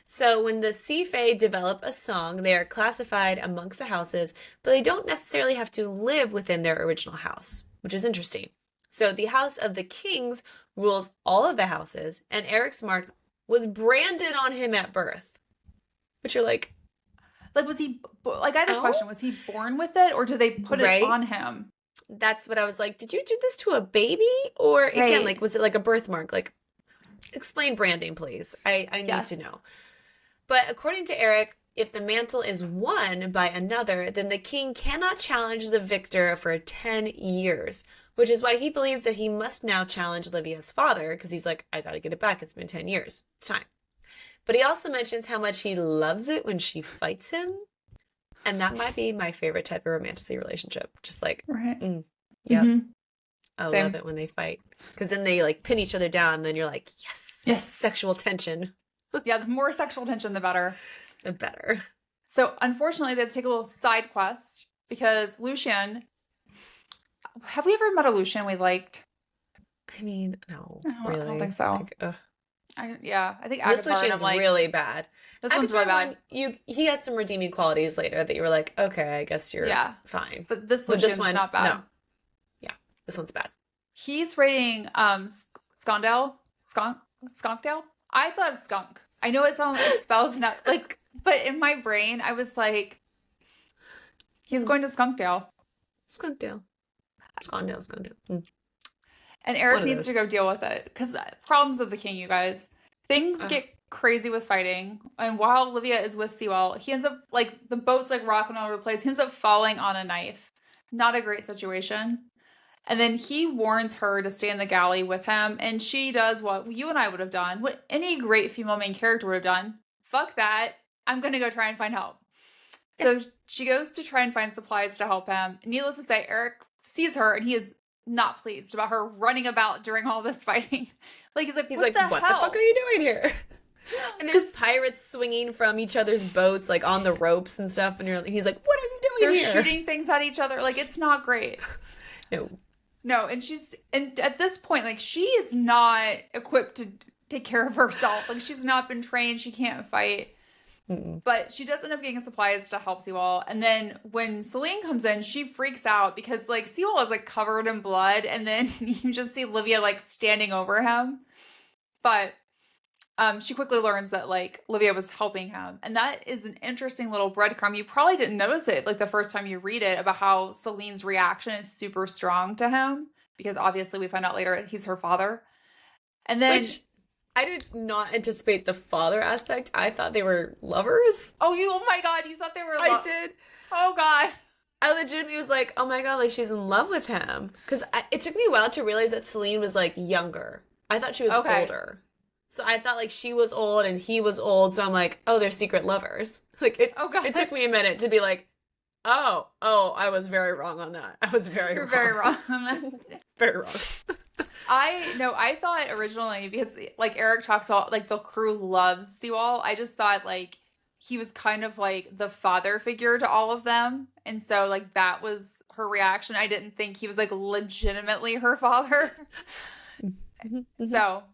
So when the Sea Fae develop a song, they are classified amongst the houses, but they don't necessarily have to live within their original house, which is interesting. So the House of the Kings rules all of the houses, and Erik's mark was branded on him at birth. But you're like, was he, like, I had a question. Was he born with it, or did they put it on him? That's what I was like, did you do this to a baby? Or, again, like, was it like a birthmark? Like, explain branding, please. I need to know. But according to Erik, if the mantle is won by another, then the king cannot challenge the victor for 10 years, which is why he believes that he must now challenge Livia's father, because he's like, I gotta get it back. It's been 10 years. It's time. But he also mentions how much he loves it when she fights him. And that might be my favorite type of romantasy relationship. Just like, yep. I love it when they fight. Because then they like pin each other down, and then you're like, yes, sexual tension. Yeah, the more sexual tension, the better. The better. So, unfortunately, they had to take a little side quest because Lucien... Have we ever met a Lucien we liked? I mean, no, really. I don't think so. Like, I think this Lucien's like, really bad. This one's really bad. He had some redeeming qualities later that you were like, okay, I guess you're fine. But this Lucien's not bad. No. Yeah, this one's bad. He's rating Skonkdale. I thought of skunk. I know it sounds like spells not like, but in my brain I was like, he's going to Skonkdale. Skonkdale. And Erik needs to go deal with it because problems of the king, you guys. Things get crazy with fighting, and while Livia is with Sewell, he ends up like the boat's like rocking all over the place. He ends up falling on a knife. Not a great situation. And then he warns her to stay in the galley with him, and she does what you and I would have done, what any great female main character would have done. Fuck that. I'm going to go try and find help. So she goes to try and find supplies to help him. Needless to say, Erik sees her, and he is not pleased about her running about during all this fighting. Like, he's like, what the fuck are you doing here? And there's pirates swinging from each other's boats, like on the ropes and stuff. And he's like, what are you doing here? They're shooting things at each other. Like, it's not great. No, and at this point, like, she is not equipped to take care of herself. Like, she's not been trained. She can't fight. But she does end up getting supplies to help Sewell. And then when Celine comes in, she freaks out because, like, Sewell is, like, covered in blood. And then you just see Livia, like, standing over him. But she quickly learns that, like, Livia was helping him. And that is an interesting little breadcrumb. You probably didn't notice it, like, the first time you read it, about how Celine's reaction is super strong to him. Because obviously we find out later he's her father. And then... Which I did not anticipate the father aspect. I thought they were lovers. Oh my God, you thought they were I did. Oh God. I legitimately was like, oh my God, like, she's in love with him. Because it took me a while to realize that Celine was, like, younger. I thought she was Okay. older. So I thought like she was old and he was old. So I'm like, oh, they're secret lovers. Like it Oh God. it took me a minute to be like, oh, I was very wrong on that. I was very You're wrong. very wrong on that. Very wrong. I thought originally, because like Erik talks about like the crew loves Sewell, I just thought like he was kind of like the father figure to all of them. And so like that was her reaction. I didn't think he was like legitimately her father. So,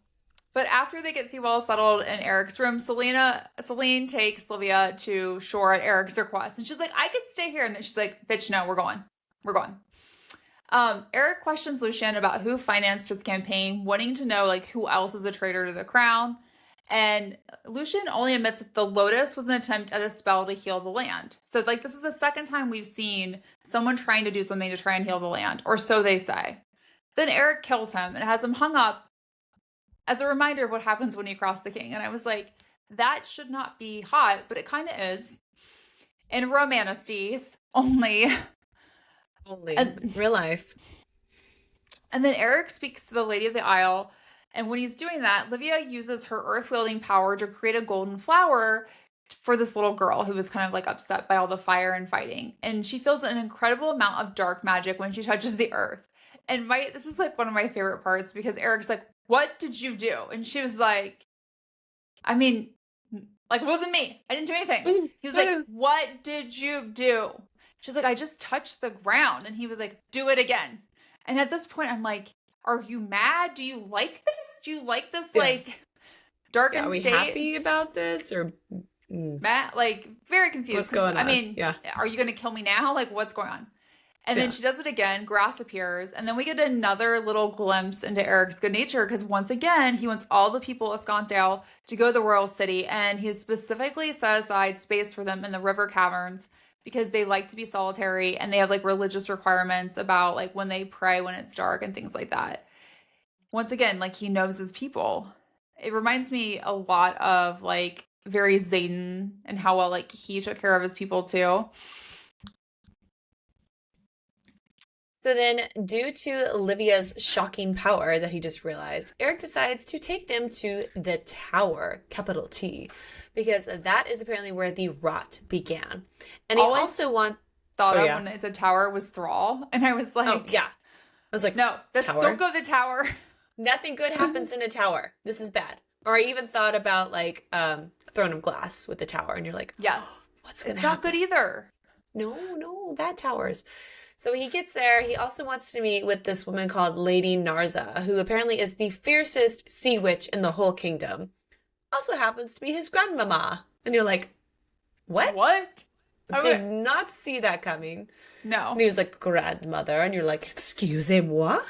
but after they get Sewell settled in Erik's room, Celine takes Livia to shore at Erik's request. And she's like, I could stay here. And then she's like, bitch, no, we're going. We're going. Erik questions Lucien about who financed his campaign, wanting to know like who else is a traitor to the crown. And Lucien only admits that the Lotus was an attempt at a spell to heal the land. So like this is the second time we've seen someone trying to do something to try and heal the land, or so they say. Then Erik kills him and has him hung up as a reminder of what happens when you cross the king. And I was like, that should not be hot, but it kind of is. In romantasy, only in real life. And then Erik speaks to the Lady of the Isle, and when he's doing that, Livia uses her earth-wielding power to create a golden flower for this little girl who was kind of like upset by all the fire and fighting. And she feels an incredible amount of dark magic when she touches the earth. And this is like one of my favorite parts, because Eric's like, what did you do? And she was like, I mean, like, it wasn't me. I didn't do anything. He was like, what did you do? She's like, I just touched the ground. And he was like, do it again. And at this point, I'm like, are you mad? Do you like this? Do you like this, like, darkened Are we state? happy about this? Or Matt, like, very confused. What's going on? I mean, yeah. Are you going to kill me now? Like, what's going on? And then she does it again. Grass appears. And then we get another little glimpse into Erik's good nature, because once again, he wants all the people of Scontdale to go to the royal city. And he has specifically set aside space for them in the river caverns, because they like to be solitary and they have like religious requirements about like when they pray when it's dark and things like that. Once again, like he knows his people. It reminds me a lot of like very Xaden and how well like he took care of his people too. So then, due to Livia's shocking power that he just realized, Erik decides to take them to the Tower, capital T, because that is apparently where the rot began. And he also thought of when it said tower was Thrall, and I was like, oh yeah, I was like, no, tower? Don't go to the tower. Nothing good happens in a tower. This is bad. Or I even thought about like Throne of Glass with the tower, and you're like, yes, what's gonna happen? It's not good either. No, that towers. So he gets there. He also wants to meet with this woman called Lady Narza, who apparently is the fiercest sea witch in the whole kingdom. Also happens to be his grandmama. And you're like, what? What? Did not see that coming. No. And he was like, grandmother. And you're like, excusez-moi?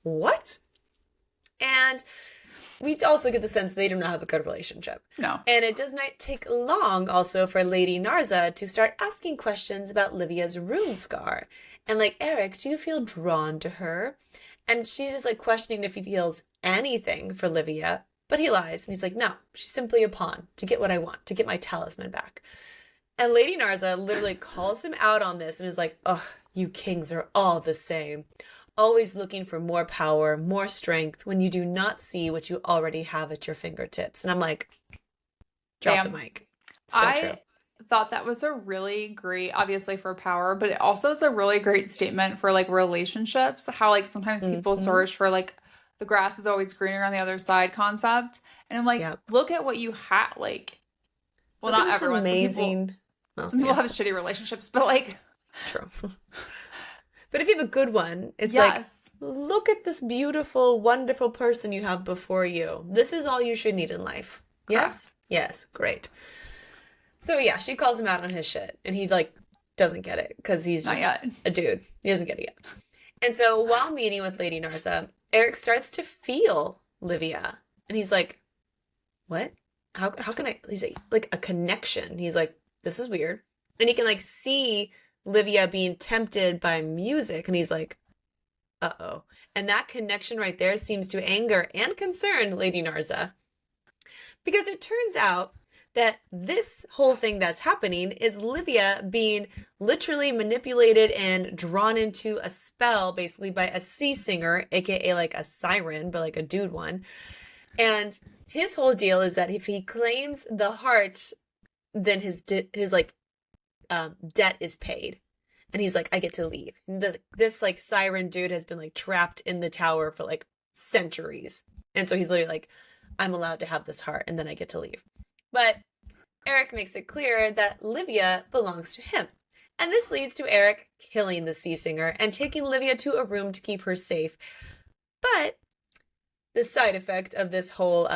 What? And we also get the sense they do not have a good relationship. No. And it does not take long also for Lady Narza to start asking questions about Livia's rune scar. And like, Erik, do you feel drawn to her? And she's just like questioning if he feels anything for Livia. But he lies. And he's like, no, she's simply a pawn to get what I want, to get my talisman back. And Lady Narza literally calls him out on this and is like, oh, you kings are all the same. Always looking for more power, more strength when you do not see what you already have at your fingertips. And I'm like, drop the mic. So true. Thought that was a really great, obviously for power, but it also is a really great statement for like relationships. How like sometimes people search for like the grass is always greener on the other side concept. And I'm like, look at what you have. Like, well, not everyone. Amazing. Some people have shitty relationships, but like. True. But if you have a good one, it's like, look at this beautiful, wonderful person you have before you. This is all you should need in life. Yes? Correct. Yes. Great. So yeah, she calls him out on his shit. And he like doesn't get it because he's just a dude. He doesn't get it yet. And so while meeting with Lady Narza, Erik starts to feel Livia. And he's like, what? How can I? He's like a connection. He's like, this is weird. And he can like see Livia being tempted by music, and he's like, uh-oh. And that connection right there seems to anger and concern Lady Narza, because it turns out that this whole thing that's happening is Livia being literally manipulated and drawn into a spell, basically by a sea singer, aka like a siren, but like a dude one. And his whole deal is that if he claims the heart, then his like debt is paid. And he's like, I get to leave. This like siren dude has been like trapped in the tower for like centuries. And so he's literally like, I'm allowed to have this heart and then I get to leave. But Erik makes it clear that Livia belongs to him. And this leads to Erik killing the sea singer and taking Livia to a room to keep her safe. But the side effect of this whole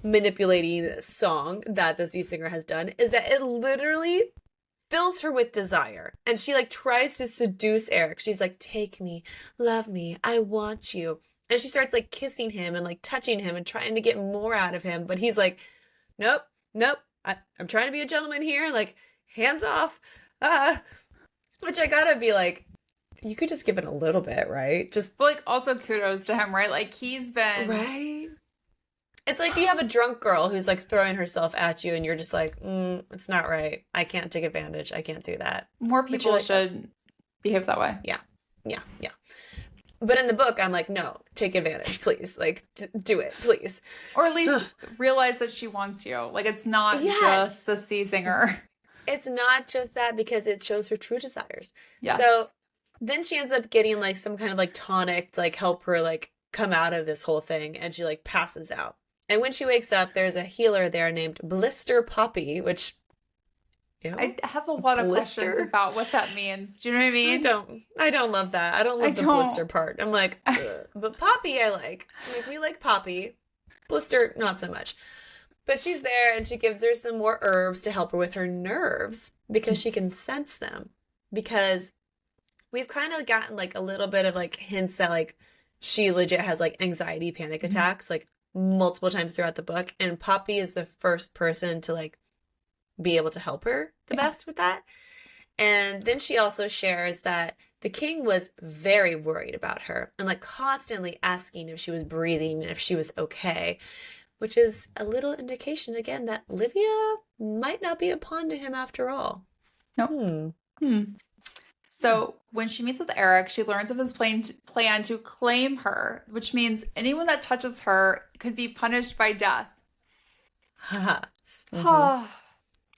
manipulating song that the sea singer has done is that it literally fills her with desire. And she like tries to seduce Erik. She's like, take me, love me, I want you. And she starts like kissing him and like touching him and trying to get more out of him. But he's like, nope, I'm trying to be a gentleman here. Like, hands off. Which I gotta be like, you could just give it a little bit, right? Just, but like, also kudos to him, right? Like, he's been right. It's like you have a drunk girl who's like throwing herself at you and you're just like, it's not right. I can't take advantage. I can't do that. More people should behave that way. Yeah. But in the book, I'm like, no, take advantage, please. Like, do it, please. Or at least realize that she wants you. Like, it's not just the sea singer. It's not just that, because it shows her true desires. Yes. So then she ends up getting like some kind of like tonic to like help her like come out of this whole thing. And she like passes out. And when she wakes up, there's a healer there named Blister Poppy, which... I have a lot of questions about what that means. Do you know what I mean? I don't love that. I don't love the blister part. I'm like, ugh. But Poppy I like. Like, we like Poppy. Blister, not so much. But she's there and she gives her some more herbs to help her with her nerves because she can sense them. Because we've kind of gotten like a little bit of like hints that like she legit has like anxiety panic attacks like multiple times throughout the book. And Poppy is the first person to like be able to help her the best with that. And then she also shares that the king was very worried about her and like constantly asking if she was breathing and if she was okay, which is a little indication again that Livia might not be a pawn to him after all. No. So when she meets with Erik, she learns of his plan to claim her, which means anyone that touches her could be punished by death.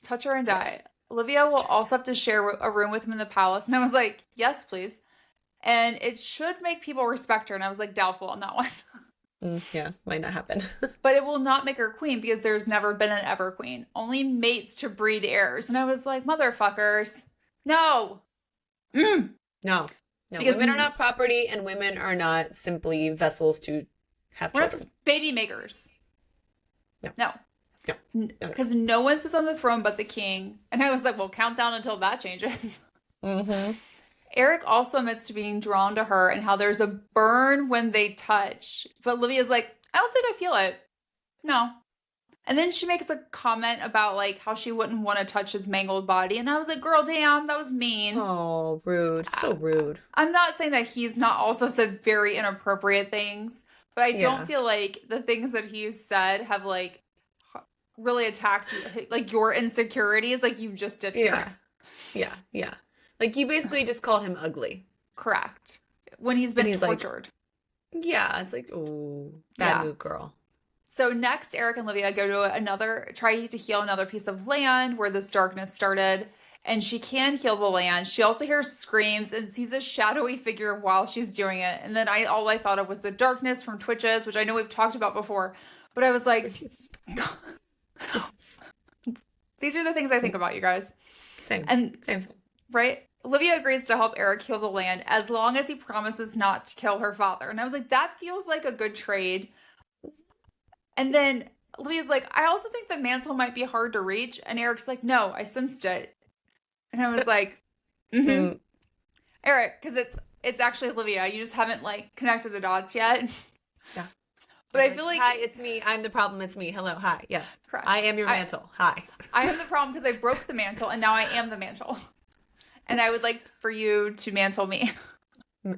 Touch her and die. Yes. Livia will also have to share a room with him in the palace. And I was like, yes, please. And it should make people respect her. And I was like, doubtful on that one. Yeah, might not happen. But it will not make her queen because there's never been an ever queen. Only mates to breed heirs. And I was like, motherfuckers. No. No. Because women are not property and women are not simply vessels to have children. We're not baby makers. No. No. Because no one sits on the throne but the king. And I was like, well, count down until that changes. Erik also admits to being drawn to her and how there's a burn when they touch. But Livia's like, I don't think I feel it. No. And then she makes a comment about like how she wouldn't want to touch his mangled body. And I was like, girl, damn, that was mean. Oh, rude. So rude. I'm not saying that he's not also said very inappropriate things. But I don't feel like the things that he's said have like really attacked you, like your insecurities like you just did here. Yeah. Like you basically just called him ugly. Correct. When he's been tortured. Like, yeah, it's like, oh, bad move, girl. So next, Erik and Livia go to try to heal another piece of land where this darkness started. And she can heal the land. She also hears screams and sees a shadowy figure while she's doing it. And then all I thought of was the darkness from Twitches, which I know we've talked about before. But I was like... These are the things I think about, you guys. Same. Right? Livia agrees to help Erik heal the land as long as he promises not to kill her father. And I was like, that feels like a good trade. And then Livia's like, I also think the mantle might be hard to reach. And Erik's like, no, I sensed it. And I was like, Erik, because it's actually Livia. You just haven't like connected the dots yet. Yeah. But I feel like... Hi, it's me. I'm the problem. It's me. Hello. Hi. Yes. Correct. I am your mantle. Hi. I am the problem because I broke the mantle and now I am the mantle. And I would like for you to mantle me.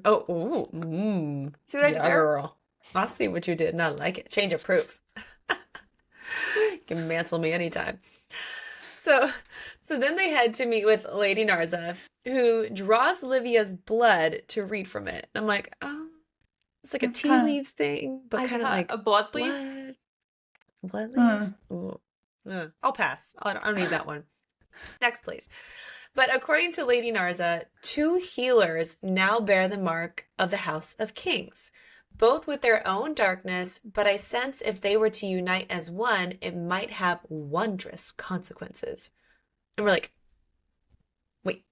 Oh. Ooh. See what I did there? Girl. I see what you did and I like it. Change of proof. can mantle me anytime. So then they head to meet with Lady Narza, who draws Livia's blood to read from it. And I'm like, oh, it's like a It's tea kinda- leaves thing, but kind of like a blood leaf. blood. Blood leaf? Hmm. Ooh. I'll pass. I don't need that one. Next, please. But according to Lady Narza, 2 healers now bear the mark of the House of Kings, both with their own darkness, but I sense if they were to unite as one, it might have wondrous consequences. And we're like, wait,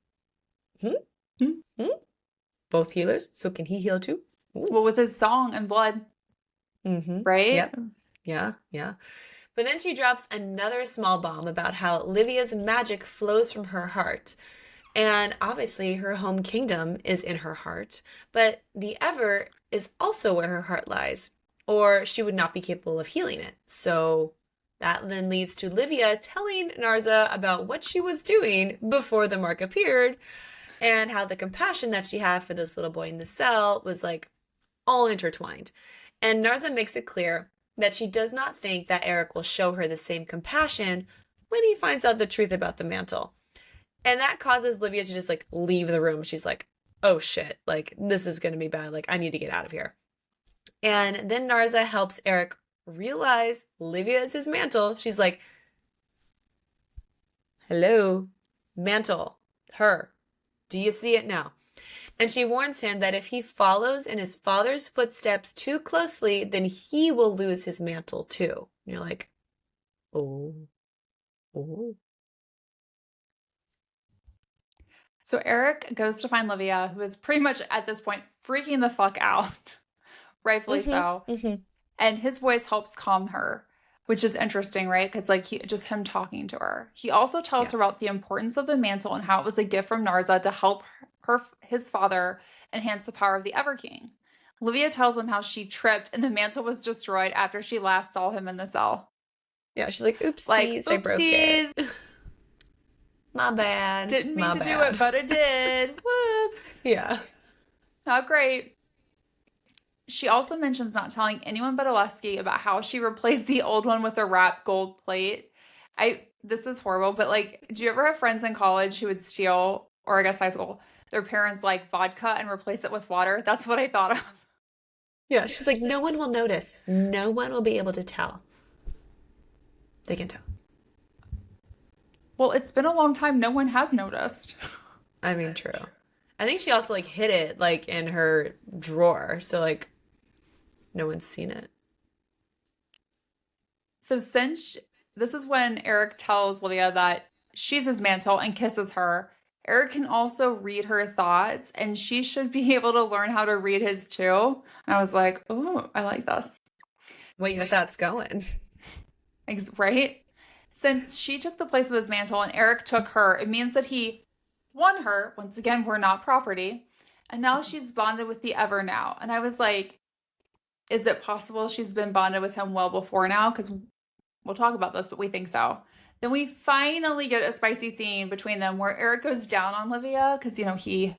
both healers? So can he heal too? Ooh. Well, with his song and blood, right? Yep. Yeah. But then she drops another small bomb about how Livia's magic flows from her heart. And obviously her home kingdom is in her heart, but the Ever is also where her heart lies, or she would not be capable of healing it. So that then leads to Livia telling Narza about what she was doing before the mark appeared, and how the compassion that she had for this little boy in the cell was like all intertwined. And Narza makes it clear that she does not think that Erik will show her the same compassion when he finds out the truth about the mantle. And that causes Livia to just like leave the room. She's like, oh shit, like this is going to be bad. Like I need to get out of here. And then Narza helps Erik realize Livia is his mantle. She's like, hello, mantle, her. Do you see it now? And she warns him that if he follows in his father's footsteps too closely, then he will lose his mantle too. And you're like, oh. So Erik goes to find Livia, who is pretty much at this point freaking the fuck out. Rightfully so. And his voice helps calm her, which is interesting, right? Because like just him talking to her. He also tells her about the importance of the mantle and how it was a gift from Narza to help his father enhance the power of the Ever King. Livia tells him how she tripped and the mantle was destroyed after she last saw him in the cell. Yeah, she's like, oopsies, I broke it. My bad. Didn't mean to do it, but it did. Whoops. Yeah. Not great. She also mentions not telling anyone but Oleski about how she replaced the old one with a wrapped gold plate. This is horrible, but like, do you ever have friends in college who would steal, or I guess high school, their parents' like vodka and replace it with water? That's what I thought of. Yeah, she's like, no one will notice. No one will be able to tell. They can tell. Well, it's been a long time. No one has noticed. I mean, true. I think she also like hid it like in her drawer, so like no one's seen it. So this is when Erik tells Livia that she's his mantle and kisses her. Erik can also read her thoughts, and she should be able to learn how to read his too. And I was like, oh, I like this. Wait, your thoughts going? Right? Since she took the place of his mantle and Erik took her, it means that he won her. Once again, we're not property. And now she's bonded with the Ever now. And I was like, is it possible she's been bonded with him well before now? Because we'll talk about this, but we think so. Then we finally get a spicy scene between them where Erik goes down on Livia because, you know, he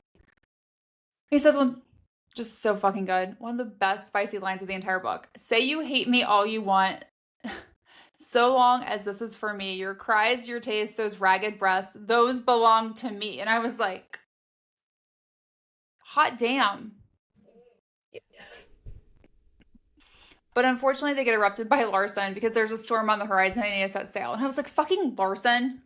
says one just so fucking good. One of the best spicy lines of the entire book. Say you hate me all you want. So long as this is for me, your cries, your taste, those ragged breaths, those belong to me. And I was like, hot damn. Yes. But unfortunately, they get erupted by Larson because there's a storm on the horizon and they need to set sail. And I was like, fucking Larson.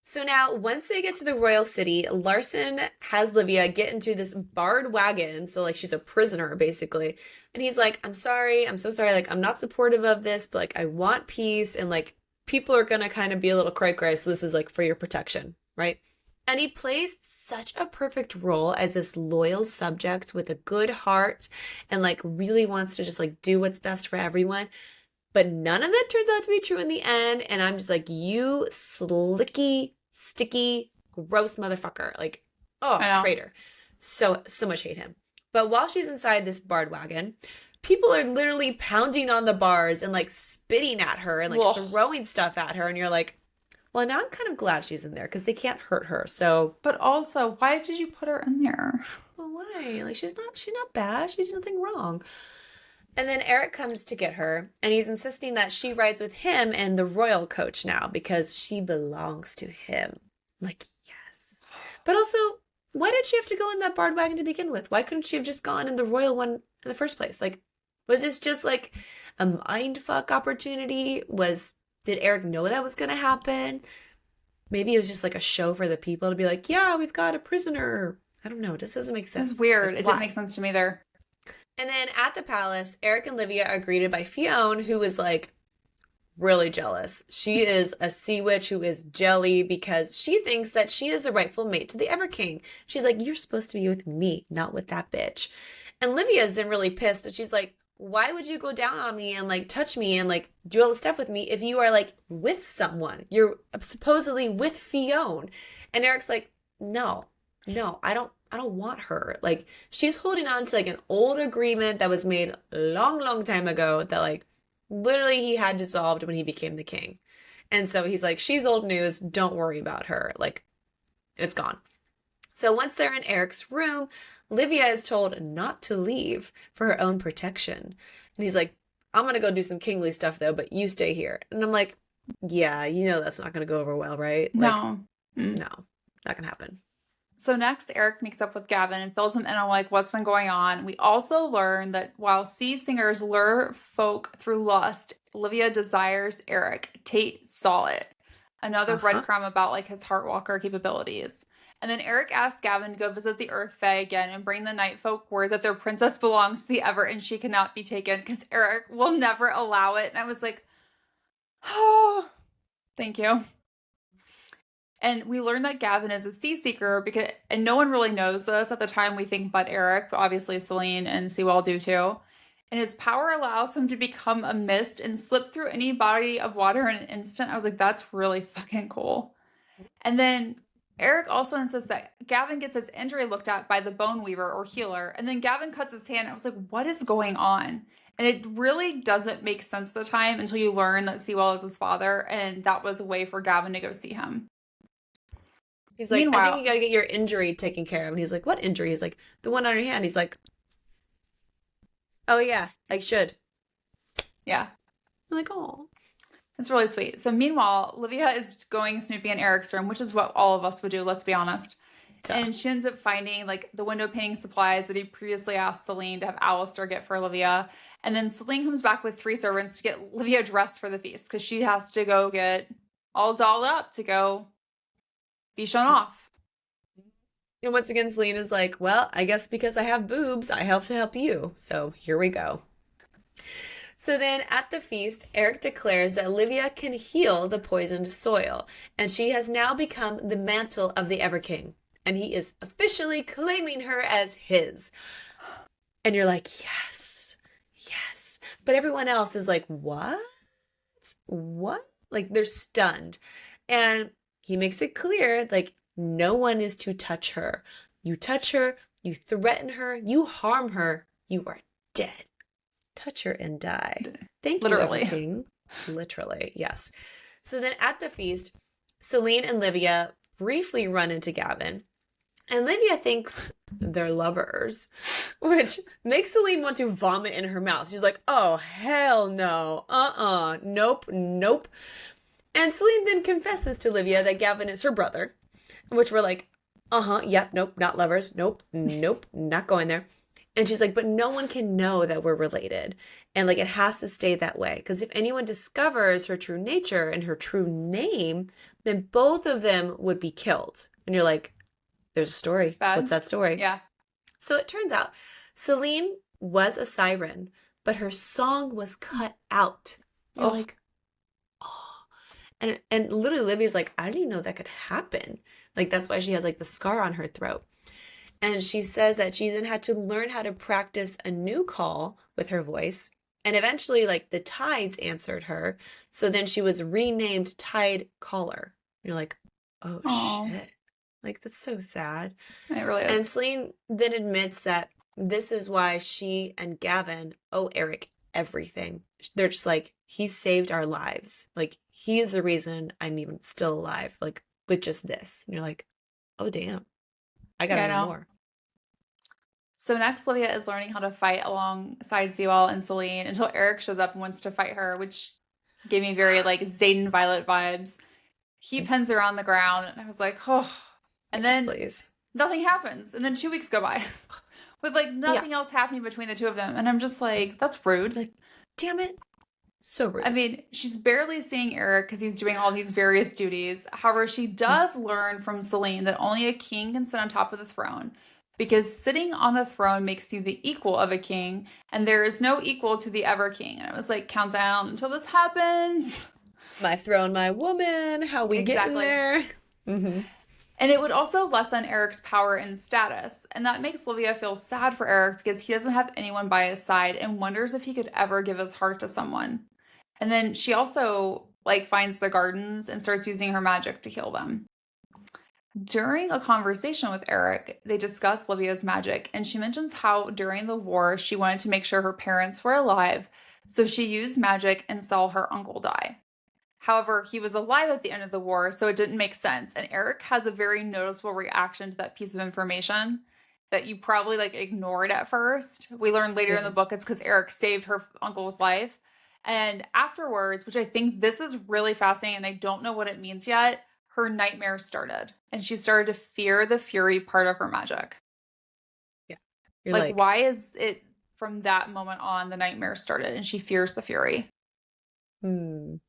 So now, once they get to the royal city, Larson has Livia get into this barred wagon. So, like, she's a prisoner, basically. And he's like, I'm sorry. I'm so sorry. Like, I'm not supportive of this, but, like, I want peace. And, like, people are going to kind of be a little cray-cray. So this is, like, for your protection, right? And he plays such a perfect role as this loyal subject with a good heart and, like, really wants to just, like, do what's best for everyone. But none of that turns out to be true in the end. And I'm just like, you slicky, sticky, gross motherfucker. Like, oh, traitor. So much hate him. But while she's inside this barred wagon, people are literally pounding on the bars and like spitting at her and like throwing stuff at her. And you're like, well, now I'm kind of glad she's in there because they can't hurt her. So, but also, why did you put her in there? Well, why? Like, she's not bad. She did nothing wrong. And then Erik comes to get her, and he's insisting that she rides with him in the royal coach now because she belongs to him. I'm like, yes. But also, why did she have to go in that barred wagon to begin with? Why couldn't she have just gone in the royal one in the first place? Like, was this just like a mindfuck opportunity? Did Erik know that was going to happen? Maybe it was just like a show for the people to be like, yeah, we've got a prisoner. I don't know. This doesn't make sense. It was weird. Like, it didn't make sense to me there. And then at the palace, Erik and Livia are greeted by Fione, who is like really jealous. She is a sea witch who is jelly because she thinks that she is the rightful mate to the Everking. She's like, you're supposed to be with me, not with that bitch. And Livia is then really pissed and she's like, why would you go down on me and like touch me and like do all this stuff with me if you are like with someone? You're supposedly with Fione. And Eric's like, no, I don't want her. Like, she's holding on to like an old agreement that was made a long time ago that like literally he had dissolved when he became the king. And so he's like, she's old news. Don't worry about her. Like, it's gone. So once they're in Eric's room, Livia is told not to leave for her own protection. And he's like, I'm going to go do some kingly stuff though, but you stay here. And I'm like, yeah, you know that's not going to go over well, right? Like, No. No, not going to happen. So next, Erik meets up with Gavin and fills him in on like what's been going on. We also learn that while sea singers lure folk through lust, Livia desires Erik. Tate saw it. Another breadcrumb about like his Heartwalker capabilities. And then Erik asks Gavin to go visit the Earth Fae again and bring the night folk word that their princess belongs to the Ever and she cannot be taken because Erik will never allow it. And I was like, oh, thank you. And we learned that Gavin is a sea seeker and no one really knows this at the time, we think, but Erik, but obviously Celine and Sewell do too. And his power allows him to become a mist and slip through any body of water in an instant. I was like, that's really fucking cool. And then Erik also insists that Gavin gets his injury looked at by the bone weaver or healer. And then Gavin cuts his hand. I was like, what is going on? And it really doesn't make sense at the time until you learn that Sewell is his father. And that was a way for Gavin to go see him. He's like, I think you got to get your injury taken care of. And he's like, what injury? He's like, the one on your hand. He's like, oh, yeah, I should. Yeah. I'm like, oh. It's really sweet. So meanwhile, Livia is going snooping in Erik's room, which is what all of us would do, let's be honest. Duh. And she ends up finding like the window painting supplies that he previously asked Celine to have Alistair get for Livia. And then Celine comes back with 3 servants to get Livia dressed for the feast because she has to go get all dolled up to go be shown off. And once again, Celine is like, well, I guess because I have boobs, I have to help you. So here we go. So then at the feast, Erik declares that Livia can heal the poisoned soil, and she has now become the mantle of the Everking, and he is officially claiming her as his. And you're like, yes. But everyone else is like, what? Like, they're stunned. And he makes it clear, like, no one is to touch her. You touch her, you threaten her, you harm her, you are dead. Touch her and die. Thank you, Everking. Literally, yes. So then at the feast, Celine and Livia briefly run into Gavin. And Livia thinks they're lovers, which makes Celine want to vomit in her mouth. She's like, oh, hell no. Nope. And Celine then confesses to Livia that Gavin is her brother, which we're like, yep, nope, not lovers. Nope, not going there. And she's like, but no one can know that we're related. And like, it has to stay that way. Because if anyone discovers her true nature and her true name, then both of them would be killed. And you're like, there's a story. What's that story? Yeah. So it turns out Celine was a siren, but her song was cut out. You're like, oh. And literally Livy's like, I didn't even know that could happen. Like, that's why she has like the scar on her throat. And she says that she then had to learn how to practice a new call with her voice. And eventually, like, the tides answered her. So then she was renamed Tide Caller. You're like, oh, aww. Shit. Like, that's so sad. It really is. And Celine then admits that this is why she and Gavin owe Erik everything. They're just like, he saved our lives. Like, he's the reason I'm even still alive. Like, with just this. And you're like, oh, damn. I gotta know more. So next, Livia is learning how to fight alongside Sewell and Celine until Erik shows up and wants to fight her, which gave me very like Zayden Violet vibes. He pins her on the ground, and I was like, oh. And Yes, then please. nothing happens. And then 2 weeks go by with like nothing else happening between the two of them. And I'm just like, that's rude. Like, damn it. So rude. I mean, she's barely seeing Erik because he's doing all these various duties. However, she does learn from Celine that only a king can sit on top of the throne because sitting on a throne makes you the equal of a king, and there is no equal to the ever king. And I was like, count down until this happens. My throne, my woman. How we getting there? Mm-hmm. And it would also lessen Erik's power and status. And that makes Livia feel sad for Erik because he doesn't have anyone by his side and wonders if he could ever give his heart to someone. And then she also like finds the gardens and starts using her magic to heal them. During a conversation with Erik, they discuss Livia's magic, and she mentions how during the war she wanted to make sure her parents were alive, so she used magic and saw her uncle die. However, he was alive at the end of the war, so it didn't make sense. And Erik has a very noticeable reaction to that piece of information that you probably like ignored at first. We learned later in the book it's because Erik saved her uncle's life. And afterwards, which I think this is really fascinating and I don't know what it means yet, her nightmares started. And she started to fear the fury part of her magic. Yeah. Like, why is it from that moment on the nightmare started and she fears the fury? So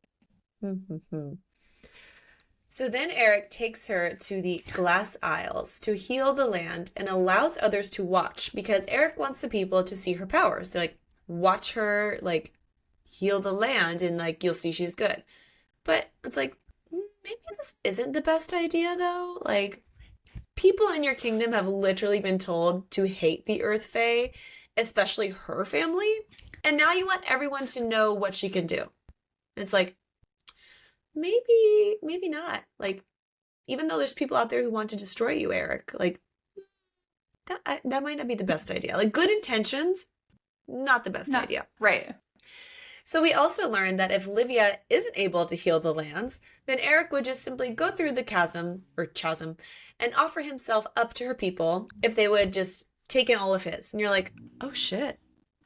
then Erik takes her to the Glass Isles to heal the land and allows others to watch because Erik wants the people to see her powers. They're like, watch her, like, heal the land and, like, you'll see she's good. But it's like, maybe this isn't the best idea, though. Like, people in your kingdom have literally been told to hate the Earth Fae, especially her family. And now you want everyone to know what she can do. It's like, maybe not. Like, even though there's people out there who want to destroy you, Erik, like, that might not be the best idea. Like, good intentions, not the best idea. Right. So we also learned that if Livia isn't able to heal the lands, then Erik would just simply go through the chasm, and offer himself up to her people if they would just take in all of his. And you're like, oh shit,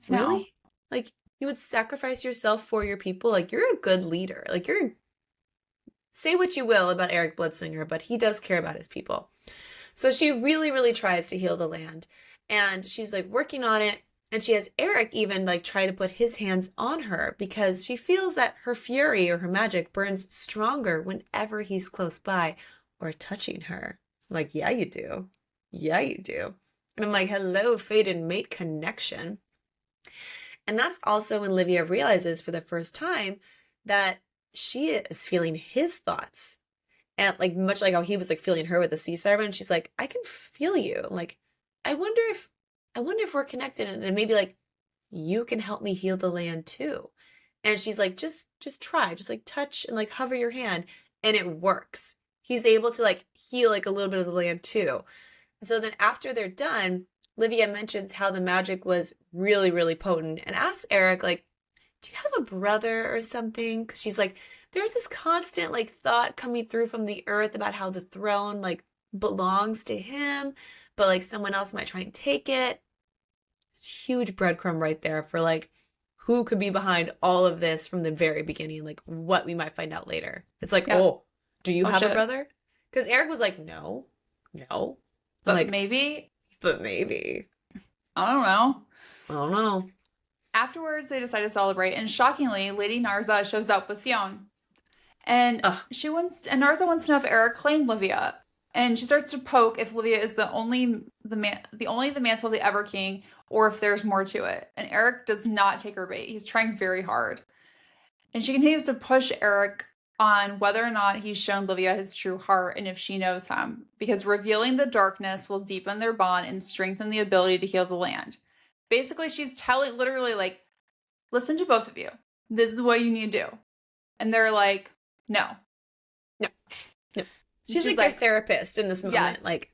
really? No. Like, you would sacrifice yourself for your people? Like, you're a good leader. Like, say what you will about Erik Bloodsinger, but he does care about his people. So she really, really tries to heal the land. And she's like working on it. And she has Erik even like try to put his hands on her because she feels that her fury or her magic burns stronger whenever he's close by or touching her. I'm like, yeah, you do. Yeah, you do. And I'm like, hello, fated mate connection. And that's also when Livia realizes for the first time that she is feeling his thoughts. And like, much like how he was like feeling her with the sea siren, she's like, I can feel you. I'm like, I wonder if we're connected and maybe like you can help me heal the land too. And she's like, just try, just like touch and like hover your hand. And it works. He's able to like heal like a little bit of the land too. And so then after they're done, Livia mentions how the magic was really, really potent and asks Erik, like, do you have a brother or something? Because she's like, there's this constant like thought coming through from the earth about how the throne like belongs to him, but like someone else might try and take it. It's a huge breadcrumb right there for like who could be behind all of this from the very beginning, like what we might find out later. It's like, oh, do you have a brother? Because Erik was like, no. But like, maybe. I don't know. Afterwards, they decide to celebrate, and shockingly, Lady Narza shows up with Fione. And Narza wants to know if Erik claimed Livia. And she starts to poke if Livia is the only the mantle of the Ever King, or if there's more to it. And Erik does not take her bait. He's trying very hard. And she continues to push Erik on whether or not he's shown Livia his true heart and if she knows him, because revealing the darkness will deepen their bond and strengthen the ability to heal the land. Basically, she's telling literally like, listen to both of you. This is what you need to do. And they're like, no. She's like their therapist in this moment. Yes. Like,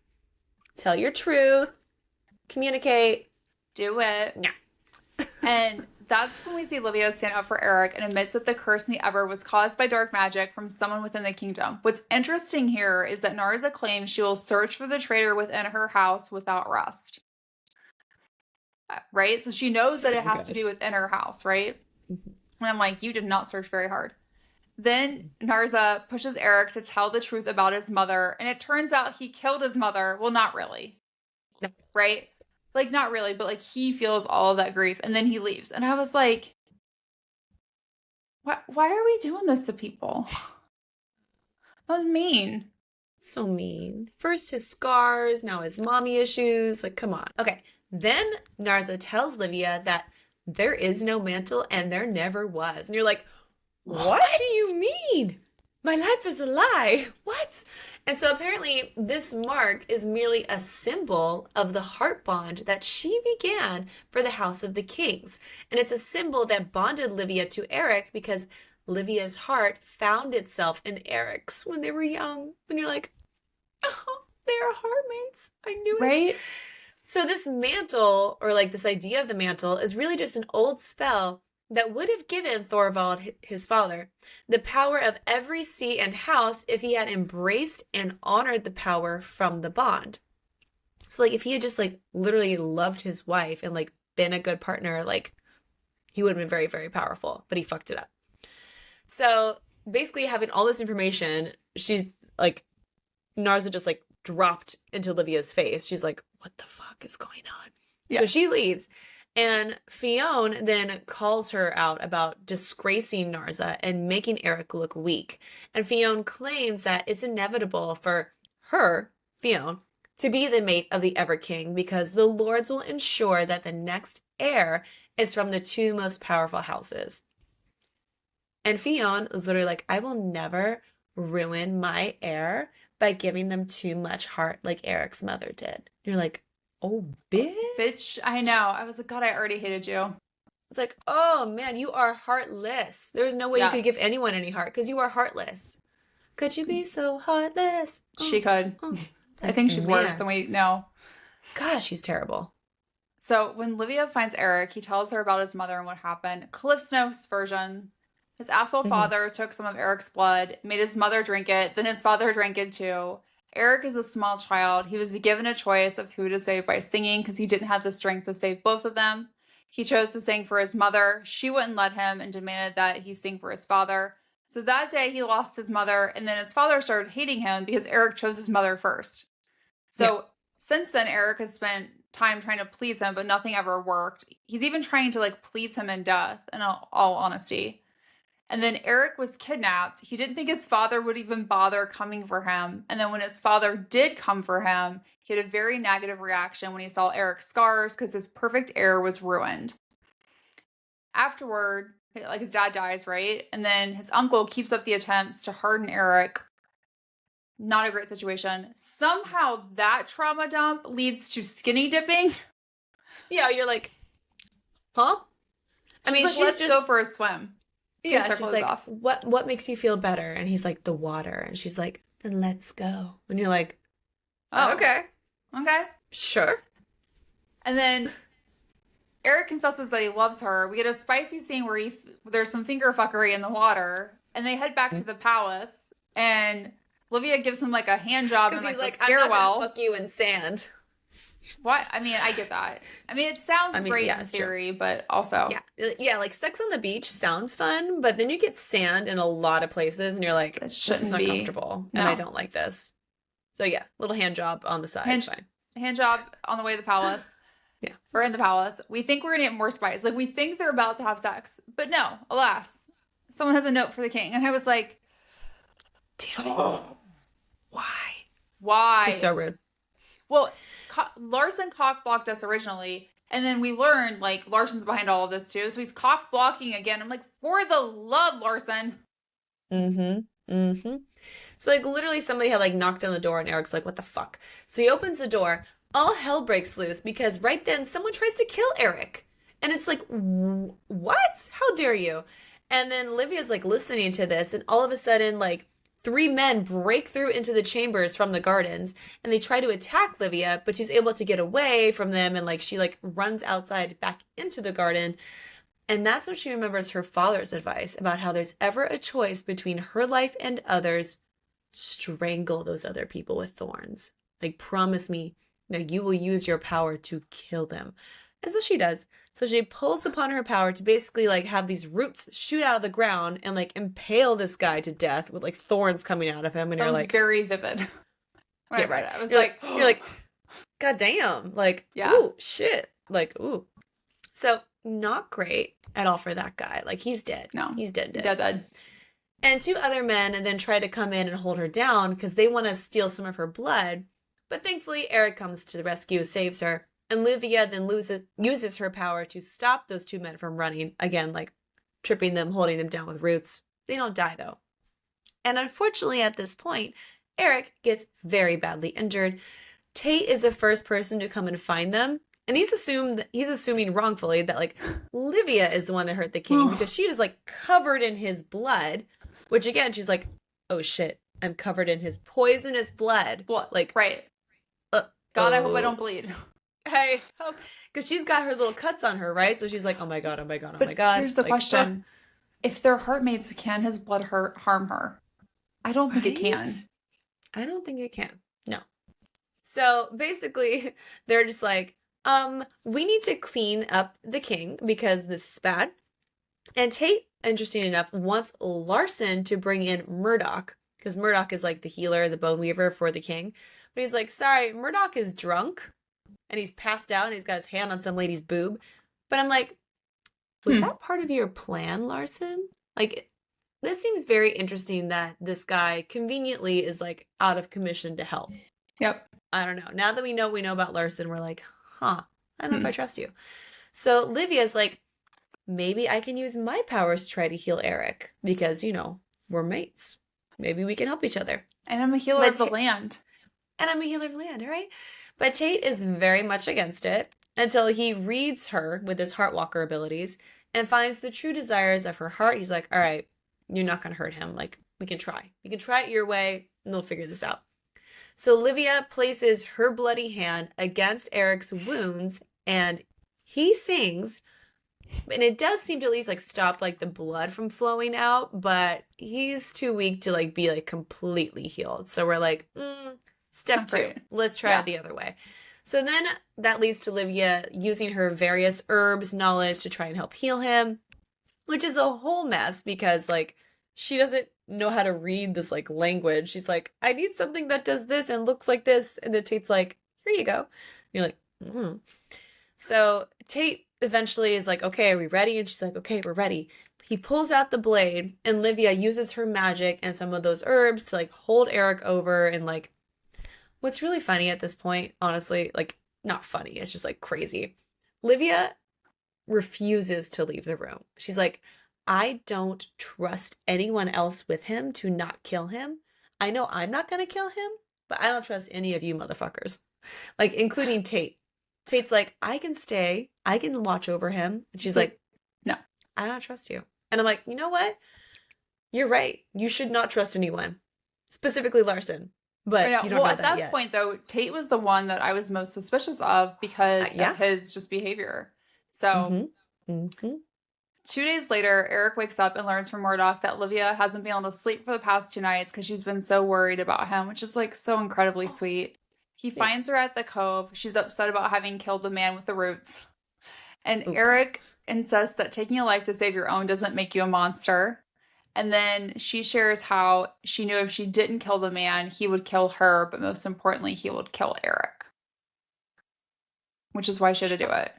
tell your truth, communicate, do it. Yeah. And that's when we see Livia stand up for Erik and admits that the curse in the Ever was caused by dark magic from someone within the kingdom. What's interesting here is that Narza claims she will search for the traitor within her house without rest. right? So she knows that So it has to good. be within her house, right? Mhm. And I'm like, you did not search very hard. Then Narza pushes Erik to tell the truth about his mother, and it turns out he killed his mother. Well, not really, No. right? Like, not really, but like he feels all of that grief, and then he leaves. And I was like, why are we doing this to people? That was mean. So mean. First his scars, now his mommy issues. Like, come on. Okay. Then Narza tells Livia that there is no mantle and there never was. And you're like, what do you mean? My life is a lie. What? And so apparently this mark is merely a symbol of the heart bond that she began for the House of the Kings. And it's a symbol that bonded Livia to Erik because Livia's heart found itself in Erik's when they were young. And you're like, oh, they are heartmates. I knew it. Right? So this mantle, or like this idea of the mantle, is really just an old spell that would have given Thorvald, his father, the power of every see and house if he had embraced and honored the power from the bond. So like if he had just like literally loved his wife and like been a good partner, like he would have been very, very powerful, but he fucked it up. So basically having all this information, she's like, Narza just like dropped into Livia's face. She's like, what the fuck is going on? Yeah. So she leaves. And Fione then calls her out about disgracing Narza and making Erik look weak. And Fione claims that it's inevitable for her, Fione, to be the mate of the Ever-King because the lords will ensure that the next heir is from the two most powerful houses. And Fione is literally like, I will never ruin my heir by giving them too much heart like Erik's mother did. You're like, oh, bitch. Bitch, I know. I was like, God, I already hated you. It's like, oh, man, you are heartless. There's no way you could give anyone any heart because you are heartless. Could you be so heartless? She could. I think she's worse than we know. Gosh, she's terrible. So when Livia finds Erik, he tells her about his mother and what happened. Cliff's Notes version. His asshole father took some of Erik's blood, made his mother drink it, then his father drank it too. Erik is a small child. He was given a choice of who to save by singing because he didn't have the strength to save both of them. He chose to sing for his mother. She wouldn't let him and demanded that he sing for his father. So that day he lost his mother, and then his father started hating him because Erik chose his mother first. So since then, Erik has spent time trying to please him, but nothing ever worked. He's even trying to like please him in death, in all honesty. And then Erik was kidnapped. He didn't think his father would even bother coming for him. And then when his father did come for him, he had a very negative reaction when he saw Erik's scars because his perfect heir was ruined. Afterward, like his dad dies, right? And then his uncle keeps up the attempts to harden Erik. Not a great situation. Somehow that trauma dump leads to skinny dipping. Yeah, you're like, huh? I mean, like, let's just go for a swim. Yeah, she's like, off. What makes you feel better? And he's like, the water. And she's like, then let's go. And you're like, oh, okay. Sure. And then Erik confesses that he loves her. We get a spicy scene where there's some finger fuckery in the water. And they head back to the palace. And Livia gives him like a hand job in like the stairwell. I'm not gonna fuck you in sand. What? I mean, I get that. I mean, it sounds great in theory, but also... Yeah, like sex on the beach sounds fun, but then you get sand in a lot of places, and you're like, this is uncomfortable, and I don't like this. So yeah, little hand job on the side is fine. Hand job on the way to the palace. Yeah. Or in the palace. We think we're going to get more spice. Like, we think they're about to have sex. But no, alas. Someone has a note for the king. And I was like... Damn it. Why? She's so rude. Well... Larson cock blocked us originally, and then we learned like Larson's behind all of this too, so he's cock blocking again. I'm like, for the love, Larson. So like literally somebody had like knocked on the door, and Erik's like, what the fuck? So he opens the door, all hell breaks loose because right then someone tries to kill Erik, and it's like, what? How dare you? And then Livia's like listening to this, and all of a sudden like 3 men break through into the chambers from the gardens, and they try to attack Livia, but she's able to get away from them, and like she like runs outside back into the garden. And that's when she remembers her father's advice about how there's ever a choice between her life and others, strangle those other people with thorns. Like, promise me that you will use your power to kill them. And so she does. So she pulls upon her power to basically like have these roots shoot out of the ground and like impale this guy to death with like thorns coming out of him. And That you're was like, very vivid. When yeah, I read right. it, I was You're like, God damn. Like, yeah. Ooh, shit. Like, ooh. So not great at all for that guy. Like, he's dead. No. He's dead. Dead. And two other men then try to come in and hold her down because they want to steal some of her blood. But thankfully, Erik comes to the rescue, saves her. And Livia then uses her power to stop those two men from running. Again, like tripping them, holding them down with roots. They don't die, though. And unfortunately, at this point, Erik gets very badly injured. Tate is the first person to come and find them. And he's assuming wrongfully that, like, Livia is the one that hurt the king because she is, like, covered in his blood. Which, again, she's like, oh, shit, I'm covered in his poisonous blood. Like, right. God, I hope I don't bleed. I hope. Because she's got her little cuts on her, right? So she's like, oh, my God, oh, my God, oh, But my God. here's the question. If they're heartmates, can his blood harm her? I don't think it can. I don't think it can. No. So, basically, they're just like, we need to clean up the king because this is bad. And Tate, interesting enough, wants Larson to bring in Murdoch because Murdoch is like the healer, the bone weaver for the king. But he's like, sorry, Murdoch is drunk and he's passed out and he's got his hand on some lady's boob. But I'm like, was that part of your plan, Larson? Like, this seems very interesting that this guy conveniently is like out of commission to help. Yep. I don't know. Now that we know about Larson, we're like, I don't know if I trust you. So Livia's like, maybe I can use my powers to try to heal Erik because, you know, we're mates. Maybe we can help each other. And I'm a healer of the land. And I'm a healer of the land, all right? But Tate is very much against it until he reads her with his Heartwalker abilities and finds the true desires of her heart. He's like, all right, you're not going to hurt him. Like, we can try. You can try it your way and they'll figure this out. So Livia places her bloody hand against Erik's wounds and he sings, and it does seem to at least like stop like the blood from flowing out, but he's too weak to like be like completely healed. So we're like, step two, let's try it the other way. So then that leads to Livia using her various herbs knowledge to try and help heal him, which is a whole mess because like she doesn't know how to read this like language. She's like, I need something that does this and looks like this. And then Tate's like, here you go. And you're like, So Tate eventually is like, okay, are we ready? And she's like, okay, we're ready. He pulls out the blade and Livia uses her magic and some of those herbs to like hold Erik over. And like, what's really funny at this point, honestly, like not funny, it's just like crazy. Livia refuses to leave the room. She's like, I don't trust anyone else with him to not kill him. I know I'm not going to kill him, but I don't trust any of you motherfuckers. Like, including Tate. Tate's like, I can stay. I can watch over him. And she's like, no, I don't trust you. And I'm like, you know what? You're right. You should not trust anyone. Specifically Larson. But you don't know at that yet. Point, though, Tate was the one that I was most suspicious of because of his just behavior. So... 2 days later, Erik wakes up and learns from Murdoch that Livia hasn't been able to sleep for the past 2 nights because she's been so worried about him, which is like so incredibly sweet. He finds her at the cove. She's upset about having killed the man with the roots. And Erik insists that taking a life to save your own doesn't make you a monster. And then she shares how she knew if she didn't kill the man, he would kill her, but most importantly, he would kill Erik. Which is why she had to do it.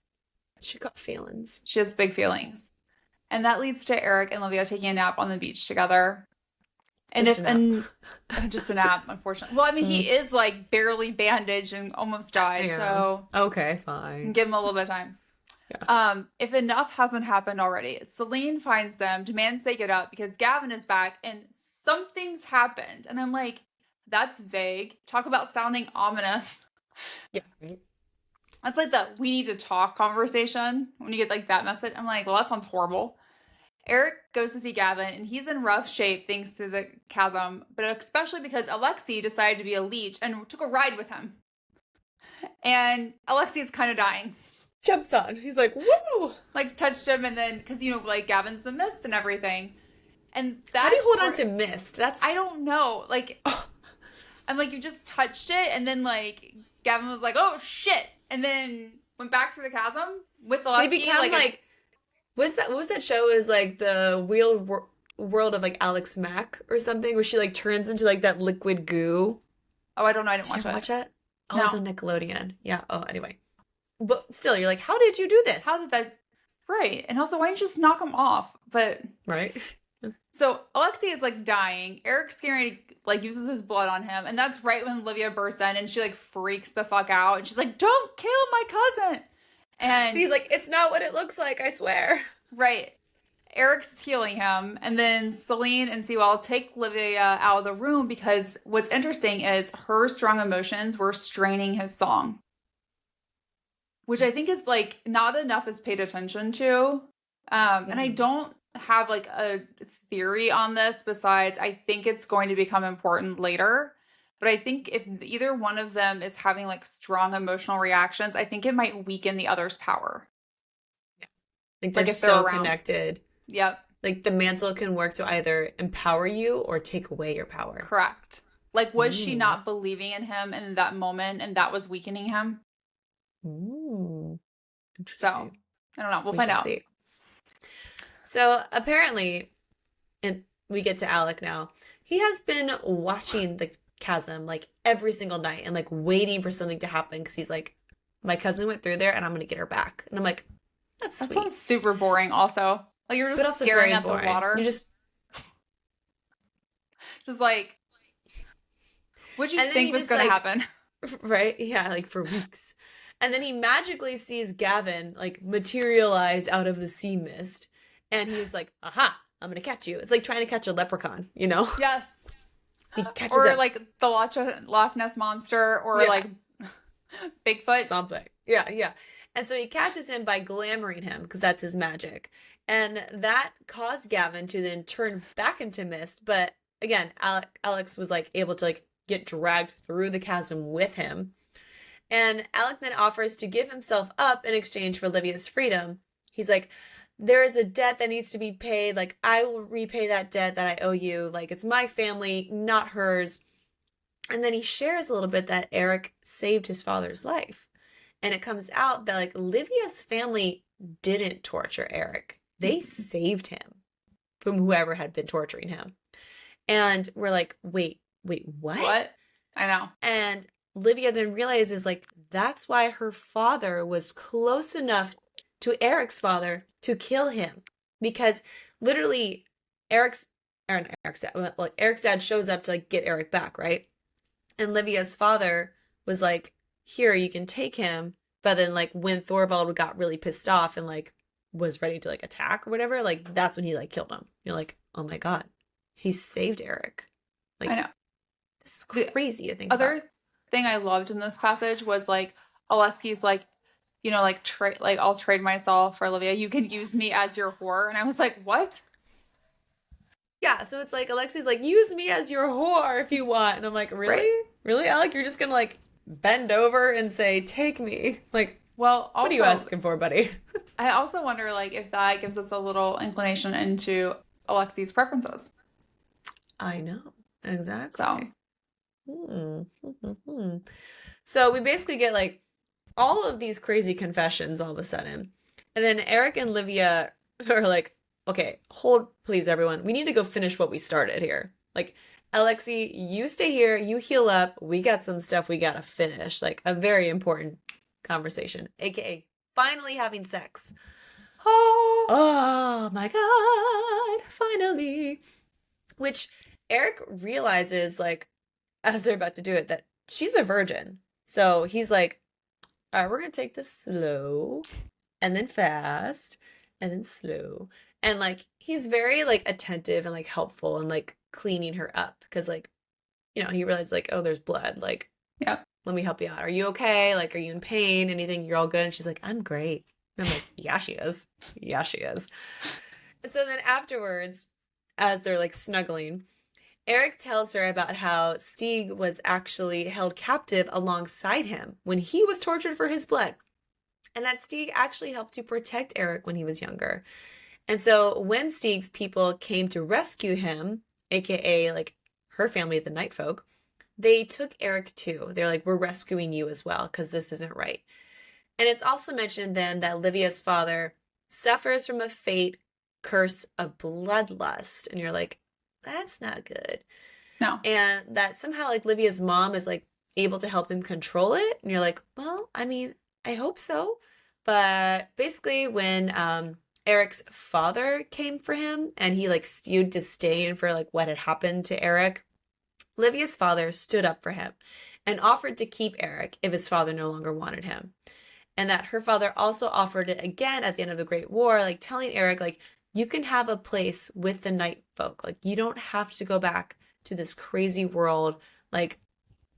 She got feelings. She has big feelings. And that leads to Erik and Livia taking a nap on the beach together. And just a nap, unfortunately. Well, I mean, he is like barely bandaged and almost died. So okay, fine. Give him a little bit of time. Yeah. If enough hasn't happened already, Celine finds them, demands they get up because Gavin is back and something's happened. And I'm like, that's vague. Talk about sounding ominous. Yeah, right. That's like the we need to talk conversation when you get like that message. I'm like, well, that sounds horrible. Erik goes to see Gavin and he's in rough shape thanks to the chasm, but especially because Alexei decided to be a leech and took a ride with him. And Alexei is kind of dying. Jumps on. He's like, woo! Like touched him and then, because, you know, like Gavin's the mist and everything. And that's how do you hold on to mist? I don't know. Like, I'm like, you just touched it and then like Gavin was like, oh shit. And then went back through the chasm with So he Alessi. became like, what was that show? Is like the world of like Alex Mack or something, where she like turns into like that liquid goo. oh, I don't know. I didn't Did you watch ever it. watch that? Oh, it was No. on Nickelodeon. Yeah. Oh, anyway. But still, you're like, how did you do this? How did that? Right. And also, why didn't you just knock him off? But Right. so Alexi is like dying. Eric's scary, like uses his blood on him, and that's right when Livia bursts in, and she like freaks the fuck out, and she's like, "Don't kill my cousin!" And He's like, it's not what it looks like, I swear. right, Eric's healing him, and then Celine and Sewell take Livia out of the room because what's interesting is her strong emotions were straining his song, which I think is like not enough is paid attention to. And I don't have like a theory on this besides I think it's going to become important later. But I think if either one of them is having like strong emotional reactions, I think it might weaken the other's power. Like they're Like if so they're around. connected. Yep, Like the mantle can work to either empower you or take away your power. correct. Like was she Ooh. not believing in him in that moment and that was weakening him? Ooh. So Interesting. I don't know. We'll We find shall out. see. So apparently, and we get to Alec now, he has been watching the chasm like every single night and like waiting for something to happen because he's like, my cousin went through there and I'm gonna get her back. And I'm like, that's That sweet. sounds super boring also. Like you're But just also staring very at boring. the water. You just like what'd you And then think he was just, gonna like, happen? right? Yeah, like for weeks. And then he magically sees Gavin like materialize out of the sea mist. And he was like, aha, I'm gonna catch you. It's like trying to catch a leprechaun, you know? Yes. He catches Or him. like the Loch Ness monster or Yeah. like Bigfoot. Something. Yeah, yeah. And so he catches him by glamoring him because that's his magic. And that caused Gavin to then turn back into mist. But again, Alex was like able to like get dragged through the chasm with him. And Alec then offers to give himself up in exchange for Livia's freedom. He's like, there is a debt that needs to be paid. Like, I will repay that debt that I owe you. Like, it's my family, not hers. And then he shares a little bit that Erik saved his father's life. And it comes out that like Livia's family didn't torture Erik. They saved him from whoever had been torturing him. And we're like, wait, what? What? I know. And Livia then realizes like that's why her father was close enough to Eric's father to kill him. Because literally Eric's dad shows up to like get Erik back, right? And Livia's father was like, here, you can take him. But then like when Thorvald got really pissed off and like was ready to like attack or whatever, like that's when he like killed him. You're like, oh my God, he saved Erik. Like, I know. this is crazy to think Other about. thing I loved in this passage was like Alesski's like, you know, like I'll trade myself for Olivia. You can use me as your whore. And I was like, what? Yeah, so it's like Alexi's like, use me as your whore if you want. And I'm like, really? Right. Really, Alec? You're just gonna like bend over and say, take me? Like, Well, also, what are you asking for, buddy? I also wonder like if that gives us a little inclination into Alexi's preferences. I know. Exactly. So So we basically get like all of these crazy confessions all of a sudden. And then Erik and Livia are like, okay, hold please everyone. We need to go finish what we started here. Like, Alexi, you stay here, you heal up. We got some stuff we gotta finish. Like a very important conversation, aka finally having sex. Oh my God, finally. Which Erik realizes, like, as they're about to do it, that she's a virgin. So he's like, all right, we're going to take this slow and then fast and then slow. And, like, he's very, like, attentive and, like, helpful and, like, cleaning her up. Because, like, you know, he realized, like, oh, there's blood. Like, yeah. Let me help you out. Are you okay? Like, are you in pain? Anything? You're all good? And she's like, I'm great. And I'm like, yeah, she is. Yeah, she is. So then afterwards, as they're like snuggling, Erik tells her about how Stieg was actually held captive alongside him when he was tortured for his blood. And that Stieg actually helped to protect Erik when he was younger. And so when Stieg's people came to rescue him, aka like her family, the Night Folk, they took Erik too. They're like, we're rescuing you as well because this isn't right. And it's also mentioned then that Livia's father suffers from a fate curse of bloodlust. And you're like, that's not good. No. And that somehow like Livia's mom is like able to help him control it. And you're like, well, I mean, I hope so. But basically when Erik's father came for him and he like spewed disdain for like what had happened to Erik, Livia's father stood up for him and offered to keep Erik if his father no longer wanted him. And that her father also offered it again at the end of the Great War, like telling Erik, like, you can have a place with the night folk. Like, you don't have to go back to this crazy world. Like,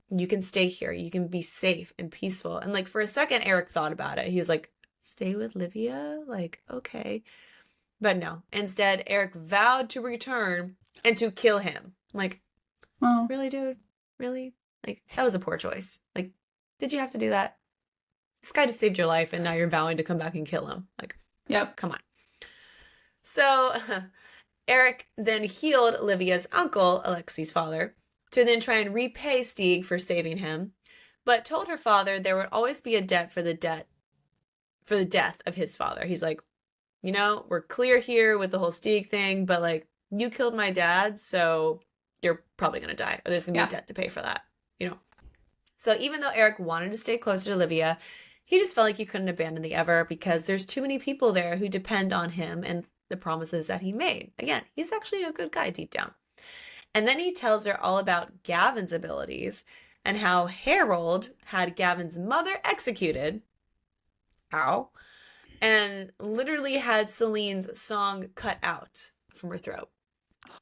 you can stay here. You can be safe and peaceful. And like for a second, Erik thought about it. He was like, stay with Livia? Like, okay. But no. Instead, Erik vowed to return and to kill him. I'm like, well, really, dude? Really? Like, that was a poor choice. Like, did you have to do that? This guy just saved your life and now you're vowing to come back and kill him. Like, yep. Come on. So Erik then healed Livia's uncle, Alexi's father, to then try and repay Stieg for saving him, but told her father there would always be a debt for the death of his father. He's like, you know, we're clear here with the whole Stieg thing, but like, you killed my dad, so you're probably going to die, or there's going to be a debt to pay for that, you know? So even though Erik wanted to stay closer to Livia, he just felt like he couldn't abandon the Ever because there's too many people there who depend on him and the promises that he made. Again, he's actually a good guy deep down. And then he tells her all about Gavin's abilities and how Harold had Gavin's mother executed. Ow. And literally had Celine's song cut out from her throat.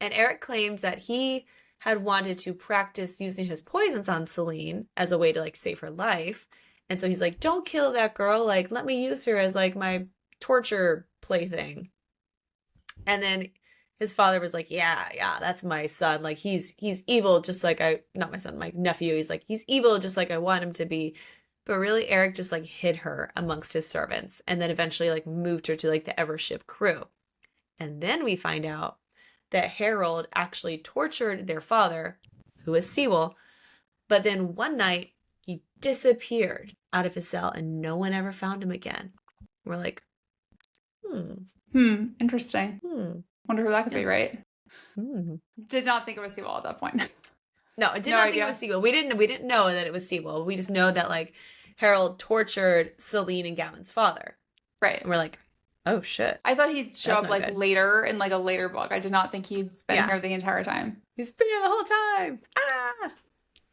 And Erik claims that he had wanted to practice using his poisons on Celine as a way to like save her life. And so he's like, don't kill that girl. Like, let me use her as like my torture plaything. And then his father was like, yeah, that's my son. Like, he's evil just like not my son, my nephew. He's like, he's evil just like I want him to be. But really, Erik just like hid her amongst his servants and then eventually like moved her to like the Evership crew. And then we find out that Harold actually tortured their father, who is Sewell. But then one night, he disappeared out of his cell and no one ever found him again. We're like, Interesting. Wonder who that could be, right? Did not think it was Sewell at that point. No, I did not think it was Sewell. We didn't know that it was Sewell. We just know that like Harold tortured Celine and Gavin's father. Right. And we're like, oh shit. I thought he'd show up like later in like a later book. I did not think he'd been here the entire time. He's been here the whole time.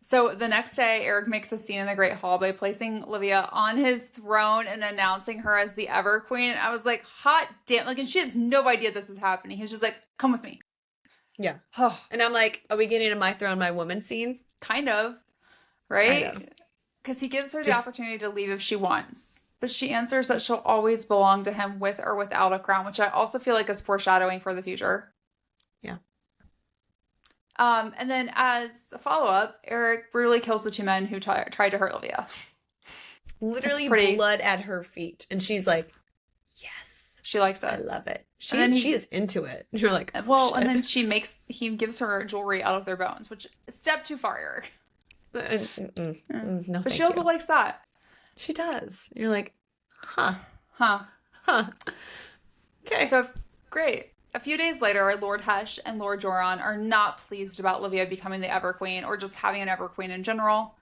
So the next day, Erik makes a scene in the Great Hall by placing Livia on his throne and announcing her as the Ever Queen. I was like, hot damn. Like, and she has no idea this is happening. He was just like, come with me. Yeah. And I'm like, are we getting a My Throne, My Woman scene? Kind of. Right? Because he gives her the opportunity to leave if she wants. But she answers that she'll always belong to him with or without a crown, which I also feel like is foreshadowing for the future. Yeah. And then as a follow-up, Erik brutally kills the two men who tried to hurt Livia. Literally blood at her feet. And she's like, yes. She likes it. I love it. She is into it. You're like, oh, well, shit. And then he gives her jewelry out of their bones, which is a step too far, Erik. No, but she also likes that. She does. You're like, huh. Okay. So, great. A few days later, Lord Hesh and Lord Joran are not pleased about Livia becoming the Ever Queen or just having an Ever Queen in general.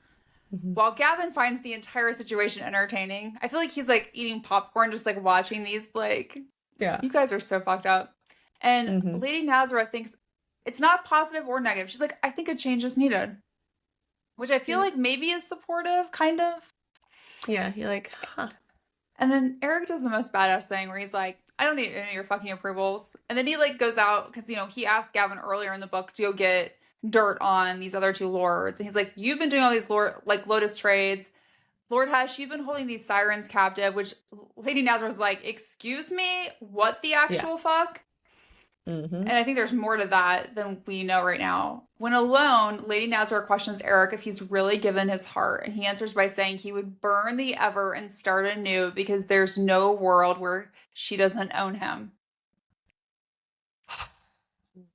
While Gavin finds the entire situation entertaining, I feel like he's like eating popcorn, just like watching these, like, you guys are so fucked up. And Lady Nazareth thinks it's not positive or negative. She's like, I think a change is needed. Which I feel like maybe is supportive, kind of. Yeah, you're like, huh. And then Erik does the most badass thing where he's like, I don't need any of your fucking approvals. And then he like goes out because, you know, he asked Gavin earlier in the book to go get dirt on these other two lords. And he's like, you've been doing all these Lotus trades. Lord Hesh, you've been holding these sirens captive, which Lady Nazareth's like, excuse me? What the actual fuck? And I think there's more to that than we know right now. When alone, Lady Nazareth questions Erik if he's really given his heart, and he answers by saying he would burn the Ever and start anew because there's no world where she doesn't own him.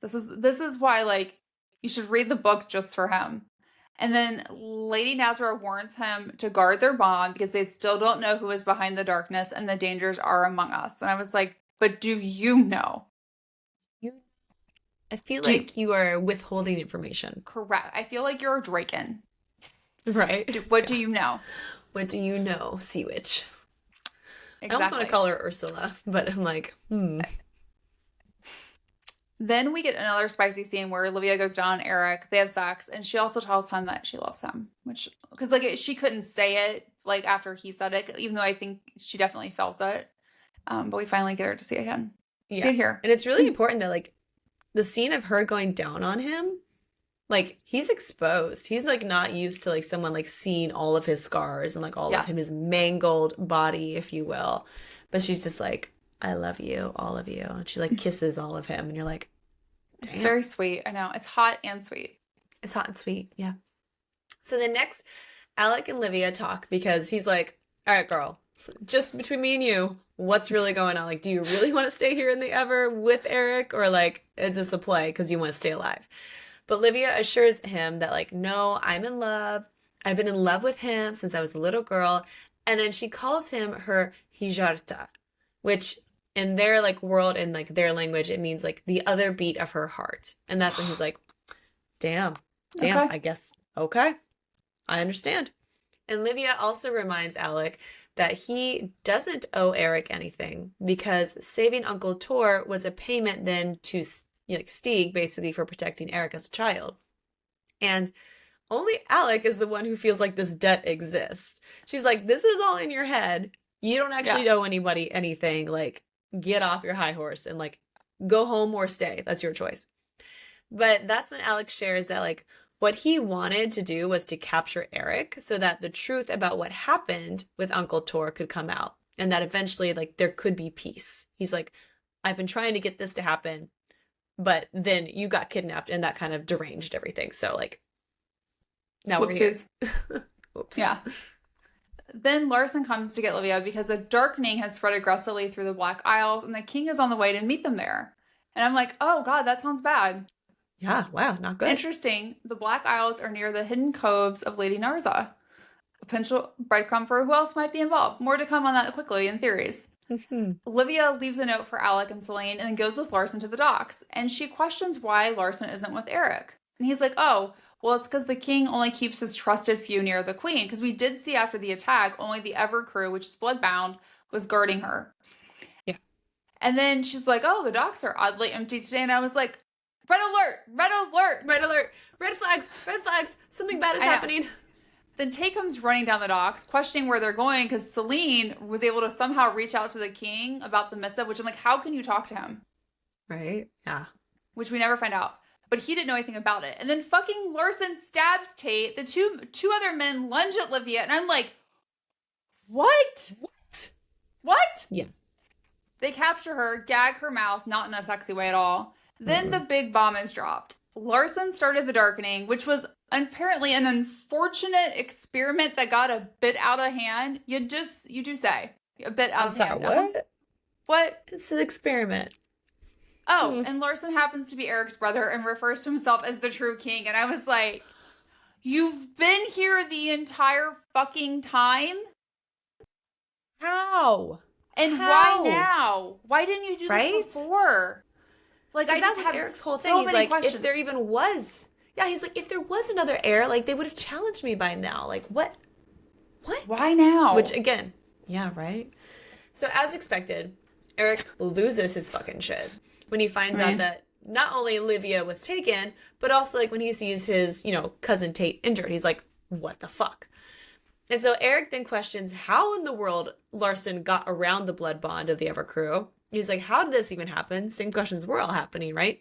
This is why, like, you should read the book just for him. And then Lady Nazareth warns him to guard their bond because they still don't know who is behind the darkness and the dangers are among us. And I was like, but do you know? I feel like you are withholding information. Correct. I feel like you're a Draken. Right? What do you know? What do you know, Sea Witch? Exactly. I almost want to call her Ursula, but I'm like, Then we get another spicy scene where Livia goes down on Erik. They have sex, and she also tells him that she loves him, which because like she couldn't say it like after he said it, even though I think she definitely felt it. But we finally get her to see it again. Yeah. See it here, and it's really important that like the scene of her going down on him, like he's exposed. He's like not used to like someone like seeing all of his scars and like all of him, his mangled body, if you will. But she's just like, I love you, all of you. And she like kisses all of him. And you're like, damn. It's very sweet. I know. It's hot and sweet. It's hot and sweet. Yeah. So then next, Alec and Livia talk because he's like, all right, girl, just between me and you, what's really going on? Like, do you really want to stay here in the Ever with Erik? Or like, is this a play because you want to stay alive? But Livia assures him that like, no, I'm in love. I've been in love with him since I was a little girl. And then she calls him her hijarta, which in their like world and like their language, it means like the other beat of her heart. And that's when he's like, damn, okay. I guess, okay, I understand. And Livia also reminds Alec that he doesn't owe Erik anything because saving Uncle Tor was a payment then to Stieg basically for protecting Erik as a child. And only Alec is the one who feels like this debt exists. She's like, this is all in your head. You don't actually owe anybody anything. Like, get off your high horse and like go home or stay. That's your choice. But that's when Alex shares that like what he wanted to do was to capture Erik so that the truth about what happened with Uncle Tor could come out and that eventually like there could be peace. He's like, I've been trying to get this to happen, but then you got kidnapped and that kind of deranged everything. So like now we're here. Oops. Yeah. Then Larson comes to get Livia because a darkening has spread aggressively through the Black Isles and the king is on the way to meet them there. And I'm like, oh god, that sounds bad. Yeah, wow, not good. Interesting. The Black Isles are near the hidden coves of Lady Narza. A potential breadcrumb for who else might be involved. More to come on that quickly in theories. Livia leaves a note for Alec and Celine and then goes with Larson to the docks. And she questions why Larson isn't with Erik. And he's like, oh, well, it's because the king only keeps his trusted few near the queen. Because we did see after the attack, only the Ever crew, which is bloodbound, was guarding her. Yeah. And then she's like, oh, the docks are oddly empty today. And I was like, red alert! Red alert! Red alert! Red flags! Red flags! Something bad is happening. Then Tay comes running down the docks, questioning where they're going because Celine was able to somehow reach out to the king about the missive, which I'm like, how can you talk to him? Right? Yeah. Which we never find out. But he didn't know anything about it. And then fucking Larson stabs Tate. The two other men lunge at Livia. And I'm like, what? What? Yeah. They capture her, gag her mouth, not in a sexy way at all. Then the big bomb is dropped. Larson started the darkening, which was apparently an unfortunate experiment that got a bit out of hand. You do say. A bit out of hand. What? What? It's an experiment. Oh, and Larson happens to be Erik's brother and refers to himself as the true king. And I was like, you've been here the entire fucking time? How? And why now? Why didn't you do this before? Like, I just have Erik's whole thing. So he's many like, questions. if there even was. Yeah, he's like, if there was another heir, like, they would have challenged me by now. Like, what? Why now? Which, again, yeah, right? So, as expected, Erik loses his fucking shit when he finds out that not only Livia was taken, but also, like, when he sees his, cousin Tate injured. He's like, what the fuck? And so Erik then questions how in the world Larson got around the blood bond of the Ever crew. He's like, how did this even happen? Same questions were all happening, right?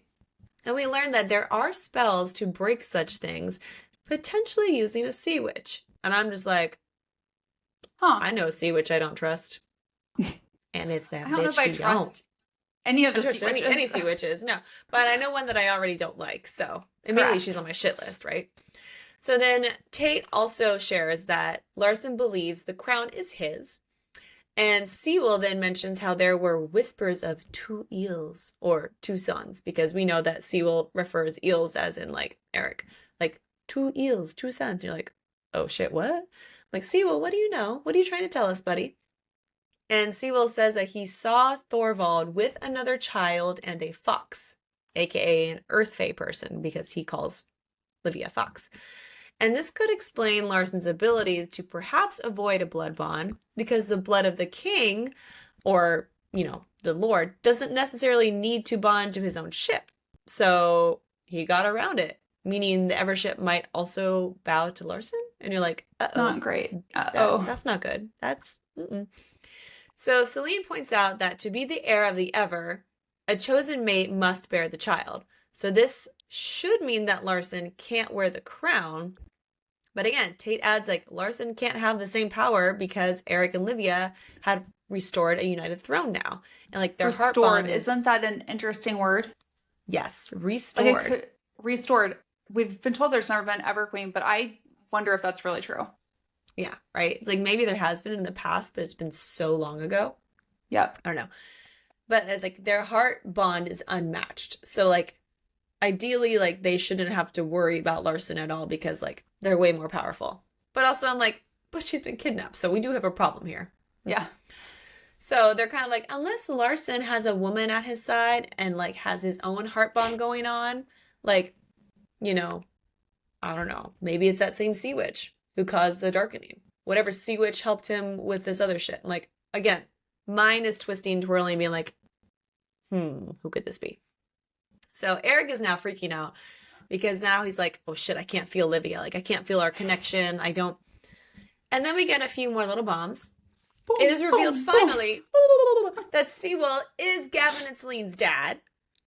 And we learned that there are spells to break such things, potentially using a sea witch. And I'm just like, I know a sea witch I don't trust. And it's that bitch. I don't know if I trust any of the sea witches. Any sea witches, no. But I know one that I already don't like, so immediately she's on my shit list, right? So then Tate also shares that Larson believes the crown is his. And Sewell then mentions how there were whispers of two eels, or two sons, because we know that Sewell refers eels as in, like, Erik, like 2 eels, 2 sons. You're like, oh shit, what? I'm like, Sewell, what do you know? What are you trying to tell us, buddy? And Sewell says that he saw Thorvald with another child and a fox, aka an earth fae person, because he calls Livia fox. And this could explain Larsen's ability to perhaps avoid a blood bond, because the blood of the king, or, you know, the lord, doesn't necessarily need to bond to his own ship. So he got around it, meaning the Evership might also bow to Larsen. And you're like, uh-oh. Not great. Uh-oh. That's not good. That's... So Celine points out that to be the heir of the Ever, a chosen mate must bear the child. So this should mean that Larsen can't wear the crown. But again, Tate adds, like, Larsen can't have the same power because Erik and Livia had restored a united throne now. And, like, their heart bond is... Isn't that an interesting word? Yes, restored. Like, restored. We've been told there's never been Ever Queen, but I wonder if that's really true. Yeah, right? It's like maybe there has been in the past, but it's been so long ago. Yep. I don't know. But, like, their heart bond is unmatched. So, like, ideally, like, they shouldn't have to worry about Larsen at all because, like, they're way more powerful. But also I'm like, but she's been kidnapped, so we do have a problem here. Yeah. So they're kind of like, unless Larsen has a woman at his side and, like, has his own heart bond going on, like, you know, I don't know. Maybe it's that same sea witch who caused the darkening. Whatever sea witch helped him with this other shit. Like, again, mine is twisting, twirling, being like, who could this be? So Erik is now freaking out because now he's like, oh shit, I can't feel Livia. Like, I can't feel our connection. I don't. And then we get a few more little bombs. Boom, it is revealed finally that Sewell is Gavin and Celine's dad.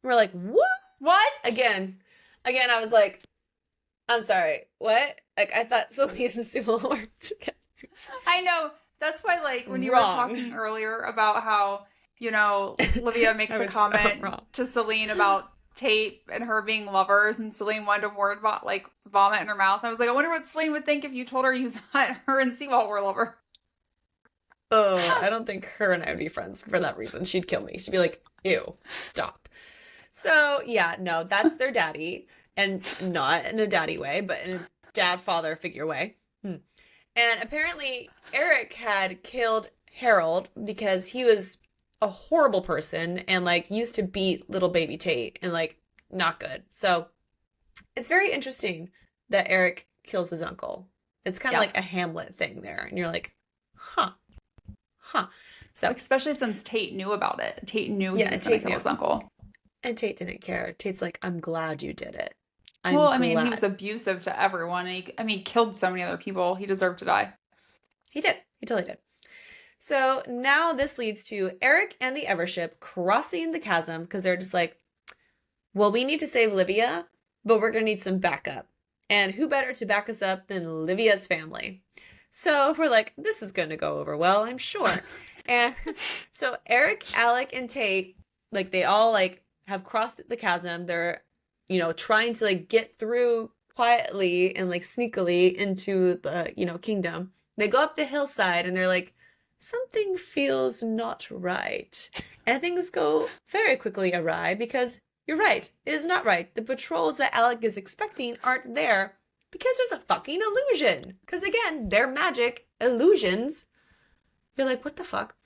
We're like, what? What? Again, I was like, I'm sorry, what? Like, I thought Celine and Sewell worked together. I know. That's why, like, when you were talking earlier about how, you know, Livia makes the comment to Celine about Tate and her being lovers, and Celine wanted to vomit in her mouth. I was like, I wonder what Celine would think if you told her you thought her and Sewell were lovers. Oh, I don't think her and I would be friends for that reason. She'd kill me. She'd be like, ew, stop. So, yeah, no, that's their daddy. And not in a daddy way, but in a dad-father figure way. And apparently, Erik had killed Harold because he was a horrible person and, like, used to beat little baby Tate and, like, not good. So it's very interesting that Erik kills his uncle. It's kind of like a Hamlet thing there. And you're like, huh. So, especially since Tate knew about it. Tate knew he was going to kill his uncle. And Tate didn't care. Tate's like, I'm glad you did it. He was abusive to everyone. And he killed so many other people. He deserved to die. He did. He totally did. So now this leads to Erik and the Evership crossing the chasm because they're just like, well, we need to save Livia, but we're going to need some backup. And who better to back us up than Livia's family? So we're like, this is going to go over well, I'm sure. And so Erik, Alec, and Tate, like, they all, like, have crossed the chasm. They're, you know, trying to, like, get through quietly and, like, sneakily into the, you know, kingdom. They go up the hillside and they're like, something feels not right. And things go very quickly awry because you're right. It is not right. The patrols that Alec is expecting aren't there because there's a fucking illusion. Because again, they're magic illusions. You're like, what the fuck?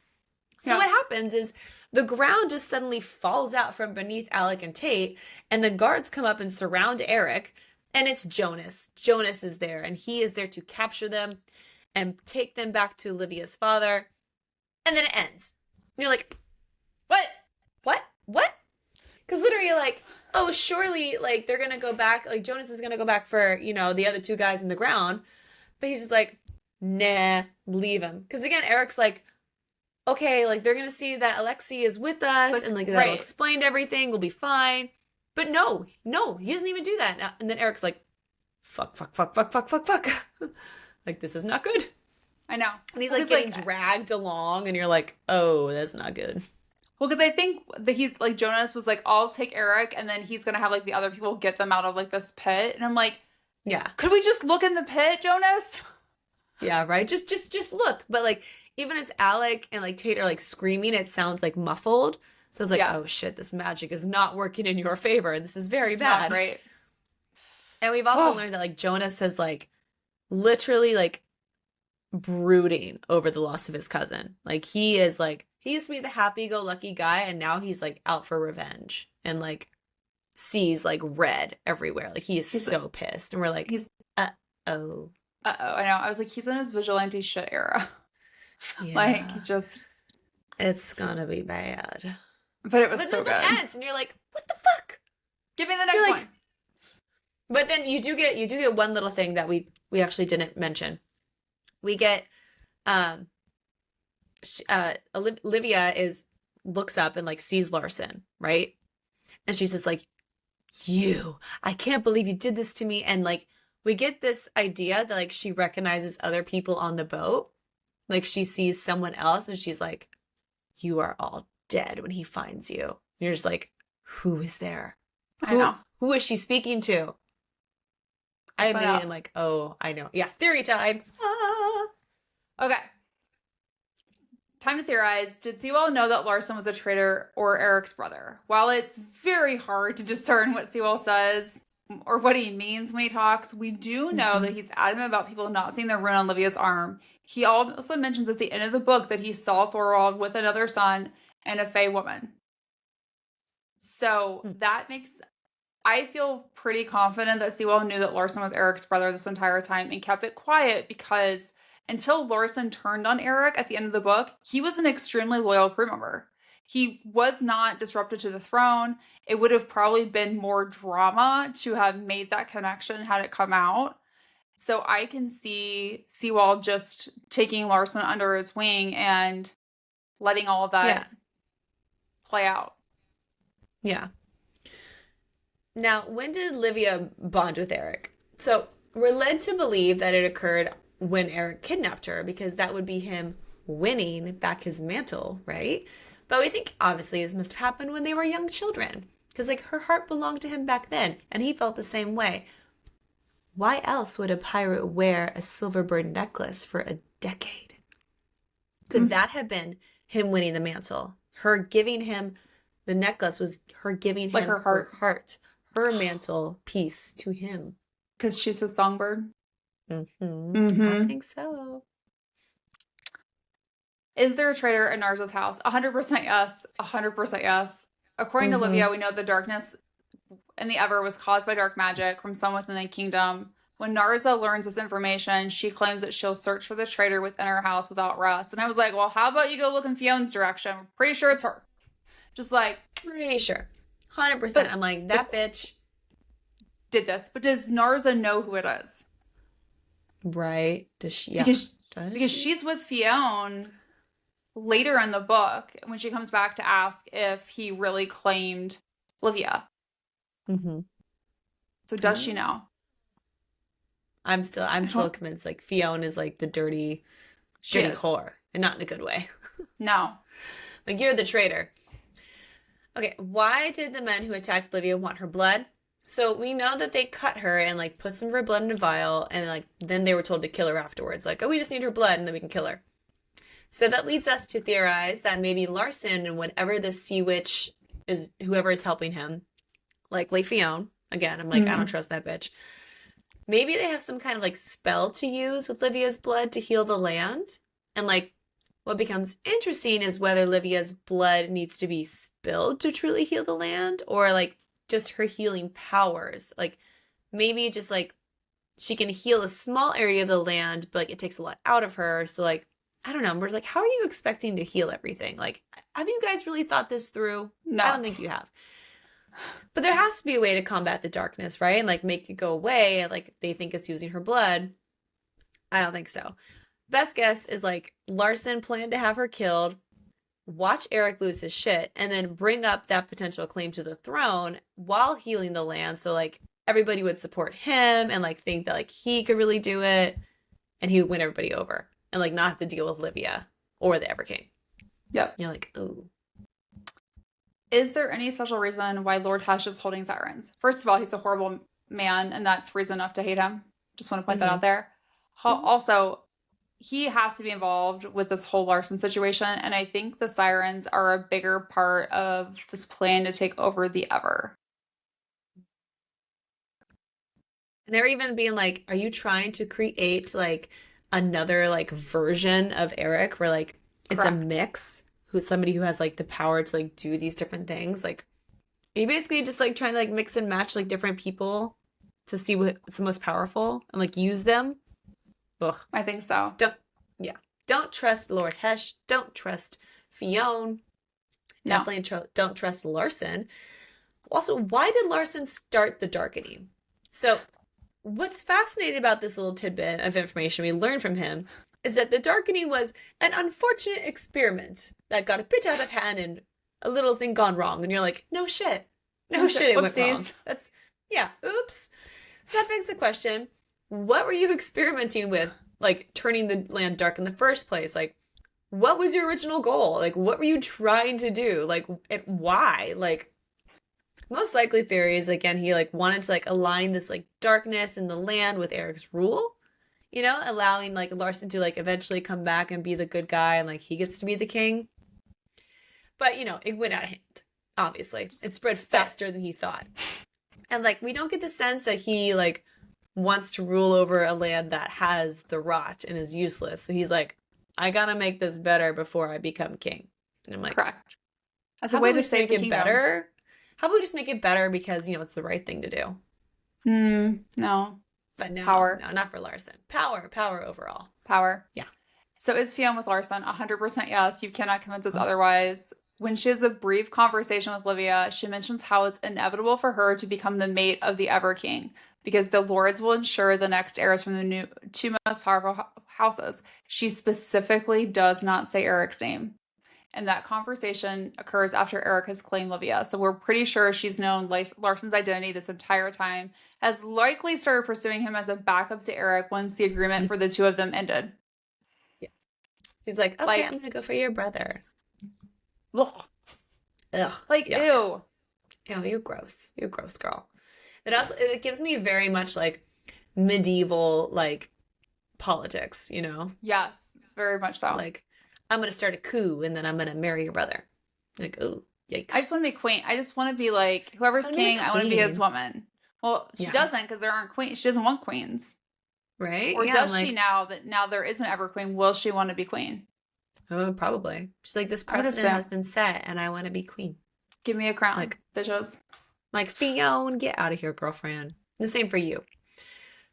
So what happens is the ground just suddenly falls out from beneath Alec and Tate, and the guards come up and surround Erik, and it's Jonas. Jonas is there, and he is there to capture them and take them back to Livia's father. And then it ends. And you're like, what? Because literally you're like, oh, surely, like, they're going to go back. Like, Jonas is going to go back for, you know, the other two guys in the ground. But he's just like, nah, leave him. Because again, Eric's like, okay, like, they're going to see that Alexei is with us, and, like, that'll explain everything, we'll be fine. But no, he doesn't even do that. And then Eric's like, fuck. Like, this is not good. I know. And he's, like, getting dragged along, and you're like, oh, that's not good. Well, because I think that he's, like, Jonas was like, I'll take Erik, and then he's going to have, like, the other people get them out of, like, this pit. And I'm like, yeah. Could we just look in the pit, Jonas? Yeah, right? Just look. But, like, even as Alec and, like, Tate are, like, screaming, it sounds, like, muffled. So it's like, oh, shit, this magic is not working in your favor. This is very bad. Not right. And we've also Oh, learned that like Jonas is like literally like brooding over the loss of his cousin. Like he is like he used to be the happy-go-lucky guy, and now he's like out for revenge and like sees like red everywhere. Like he is he's so pissed, and we're like, he's oh, I know. I was like, he's in his vigilante shit era. Like he yeah, just, it's gonna be bad. but it was But then so the book good. ends, and you're like, what the fuck? Give me the You're next like, one. but then you do get one little thing that we actually didn't mention. We get Olivia is looks up and like sees Larson, right? And she's just like, I can't believe you did this to me. And like we get this idea that like she recognizes other people on the boat. Like she sees someone else and she's like, you are all dead when he finds you. And you're just like, who is there? I know. Who is she speaking to? I Let's find immediately out. am like, oh, I know. Yeah, theory time. Ah. Okay. Time to theorize. Did Sewell know that Larson was a traitor or Eric's brother? While it's very hard to discern what Sewell says or what he means when he talks, we do know that Mhm. he's adamant about people not seeing the rune on Livia's arm. He also mentions at the end of the book that he saw Thorwald with another son and a Fey woman. So Hmm. that makes I feel pretty confident that Sewell knew that Larson was Eric's brother this entire time and kept it quiet because until Larson turned on Erik at the end of the book, he was an extremely loyal crew member. He was not disrupted to the throne. It would have probably been more drama to have made that connection had it come out. So I can see Sewell just taking Larson under his wing and letting all of Yeah. that play out. Yeah. Now, when did Livia bond with Erik? So we're led to believe that it occurred when Erik kidnapped her because that would be him winning back his mantle, right? But we think obviously this must have happened when they were young children because like her heart belonged to him back then and he felt the same way. Why else would a pirate wear a silver bird necklace for a decade? Could that have been him winning the mantle? Her giving him the necklace was her giving Like him her her heart. heart, her mantle piece to him. Because she's a songbird. I think so. Is there a traitor in Narza's house? 100% yes. 100% yes. According to Livia, we know the darkness in the Ever was caused by dark magic from some within the kingdom. When Narza learns this information, she claims that she'll search for the traitor within her house without rest. And I was like, well, how about you go look in Fione's direction? I'm pretty sure it's her. Just like, Pretty sure. 100%. but I'm like, that bitch. did this. But does Narza know who it is? Right. Does she? Yeah. Because she's with Fione later in the book when she comes back to ask if he really claimed Livia. Mm-hmm. So does she know? I'm still convinced like Fione is like the dirty She is. whore. And not in a good way. No. Like you're the traitor. Okay, why did the men who attacked Livia want her blood? So we know that they cut her and like put some of her blood in a vial and like then they were told to kill her afterwards. Like, oh, we just need her blood and then we can kill her. So that leads us to theorize that maybe Larson and whatever the sea witch is, whoever is helping him, like Fione, again, I'm like, I don't trust that bitch. Maybe they have some kind of like spell to use with Livia's blood to heal the land. And like what becomes interesting is whether Livia's blood needs to be spilled to truly heal the land or like just her healing powers. Like maybe just like she can heal a small area of the land, but like it takes a lot out of her. So like, I don't know. We're like, how are you expecting to heal everything? Like, have you guys really thought this through? No. I don't think you have. But there has to be a way to combat the darkness, right? And like make it go away. And like they think it's using her blood. I don't think so. Best guess is like Larson planned to have her killed, watch Erik lose his shit, and then bring up that potential claim to the throne while healing the land. So like everybody would support him and like think that like he could really do it and he would win everybody over and like not have to deal with Livia or the Ever King. Yep. You're like, ooh. Is there any special reason why Lord Hush is holding sirens? First of all, he's a horrible man, and that's reason enough to hate him. Just want to point that out there. Also, he has to be involved with this whole Larson situation, and I think the sirens are a bigger part of this plan to take over the Ever. And they're even being like, are you trying to create like another like version of Erik where like it's a Correct. mix, who's somebody who has like the power to like do these different things? Like, are you basically just like trying to like mix and match like different people to see what's the most powerful and like use them? Ugh. I think so. Don't trust Lord Hesh. Don't trust Fione. No. Definitely don't trust Larson. Also, why did Larson start the darkening? So, what's fascinating about this little tidbit of information we learned from him is that the darkening was an unfortunate experiment that got a bit out of hand and a little thing gone wrong. And you're like, no shit. No shit, it went wrong. That's, yeah, oops. So that begs the question, what were you experimenting with, like, turning the land dark in the first place? Like, what was your original goal? Like, what were you trying to do? Like, and why? Like, most likely theories, again, he, like, wanted to, like, align this, like, darkness in the land with Erik's rule, you know, allowing, like, Larson to, like, eventually come back and be the good guy and, like, he gets to be the king. But, you know, it went out of hand, obviously. It spread faster than he thought. And, like, we don't get the sense that he, like, wants to rule over a land that has the rot and is useless. So he's like, I gotta make this better before I become king. And I'm like, correct. As a way to save the it kingdom. better? How about we just make it better because, you know, it's the right thing to do? No. But no, Power. no, not for Larson. Power overall. Power. Yeah. So is Fiona with Larson? 100% yes. You cannot convince us otherwise. When she has a brief conversation with Livia, she mentions how it's inevitable for her to become the mate of the Ever King because the lords will ensure the next heirs from the two most powerful houses. She specifically does not say Erik's name. And that conversation occurs after Erik has claimed Livia. So we're pretty sure she's known Larson's identity this entire time, has likely started pursuing him as a backup to Erik once the agreement for the two of them ended. Yeah. He's like, okay, like, I'm going to go for your brother. Ugh. Ugh. Like, yuck. Ew, you're gross. You're gross, girl. It gives me very much like medieval, like, politics, you know? Yes, very much so. Like, I'm going to start a coup and then I'm going to marry your brother. Like, oh, yikes. I just want to be queen. I just want to be like, whoever's king, I want to be his woman. Well, she doesn't because there aren't queens. She doesn't want queens. Right? Or does she now that there is an Ever Queen? Will she want to be queen? Oh, probably. She's like, this precedent has been set and I want to be queen. Give me a crown, like, bitches. Like, Fione, get out of here, girlfriend. The same for you.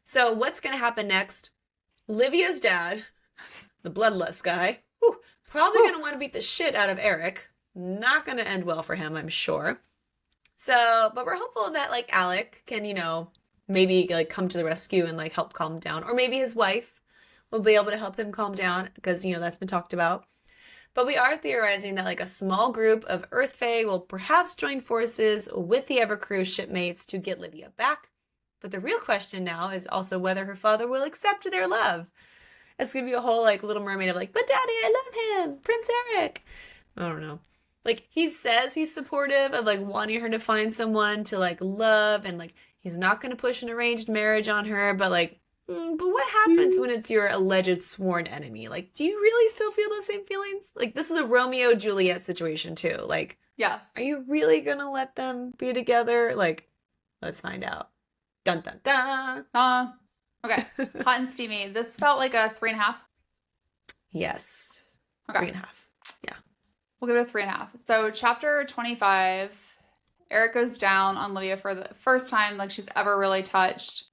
So what's going to happen next? Livia's dad, the bloodlust guy, probably going to want to beat the shit out of Erik. Not going to end well for him, I'm sure. So, but we're hopeful that, like, Alec can, you know, maybe, like, come to the rescue and, like, help calm him down. Or maybe his wife will be able to help him calm down because, you know, that's been talked about. But we are theorizing that, like, a small group of Earth Fae will perhaps join forces with the Evercrew shipmates to get Livia back. But the real question now is also whether her father will accept their love. It's going to be a whole, like, Little Mermaid of, like, but Daddy, I love him, Prince Erik. I don't know. Like, he says he's supportive of, like, wanting her to find someone to, like, love. And, like, he's not going to push an arranged marriage on her. But, like, but what happens when it's your alleged sworn enemy? Like, do you really still feel those same feelings? Like, this is a Romeo-Juliet situation, too. Like, yes. Are you really going to let them be together? Like, let's find out. Dun, dun, dun. Okay. Hot and steamy. This felt like a 3.5. Yes. Okay. 3.5. Yeah. We'll give it a 3.5. So chapter 25, Erik goes down on Livia for the first time like she's ever really touched.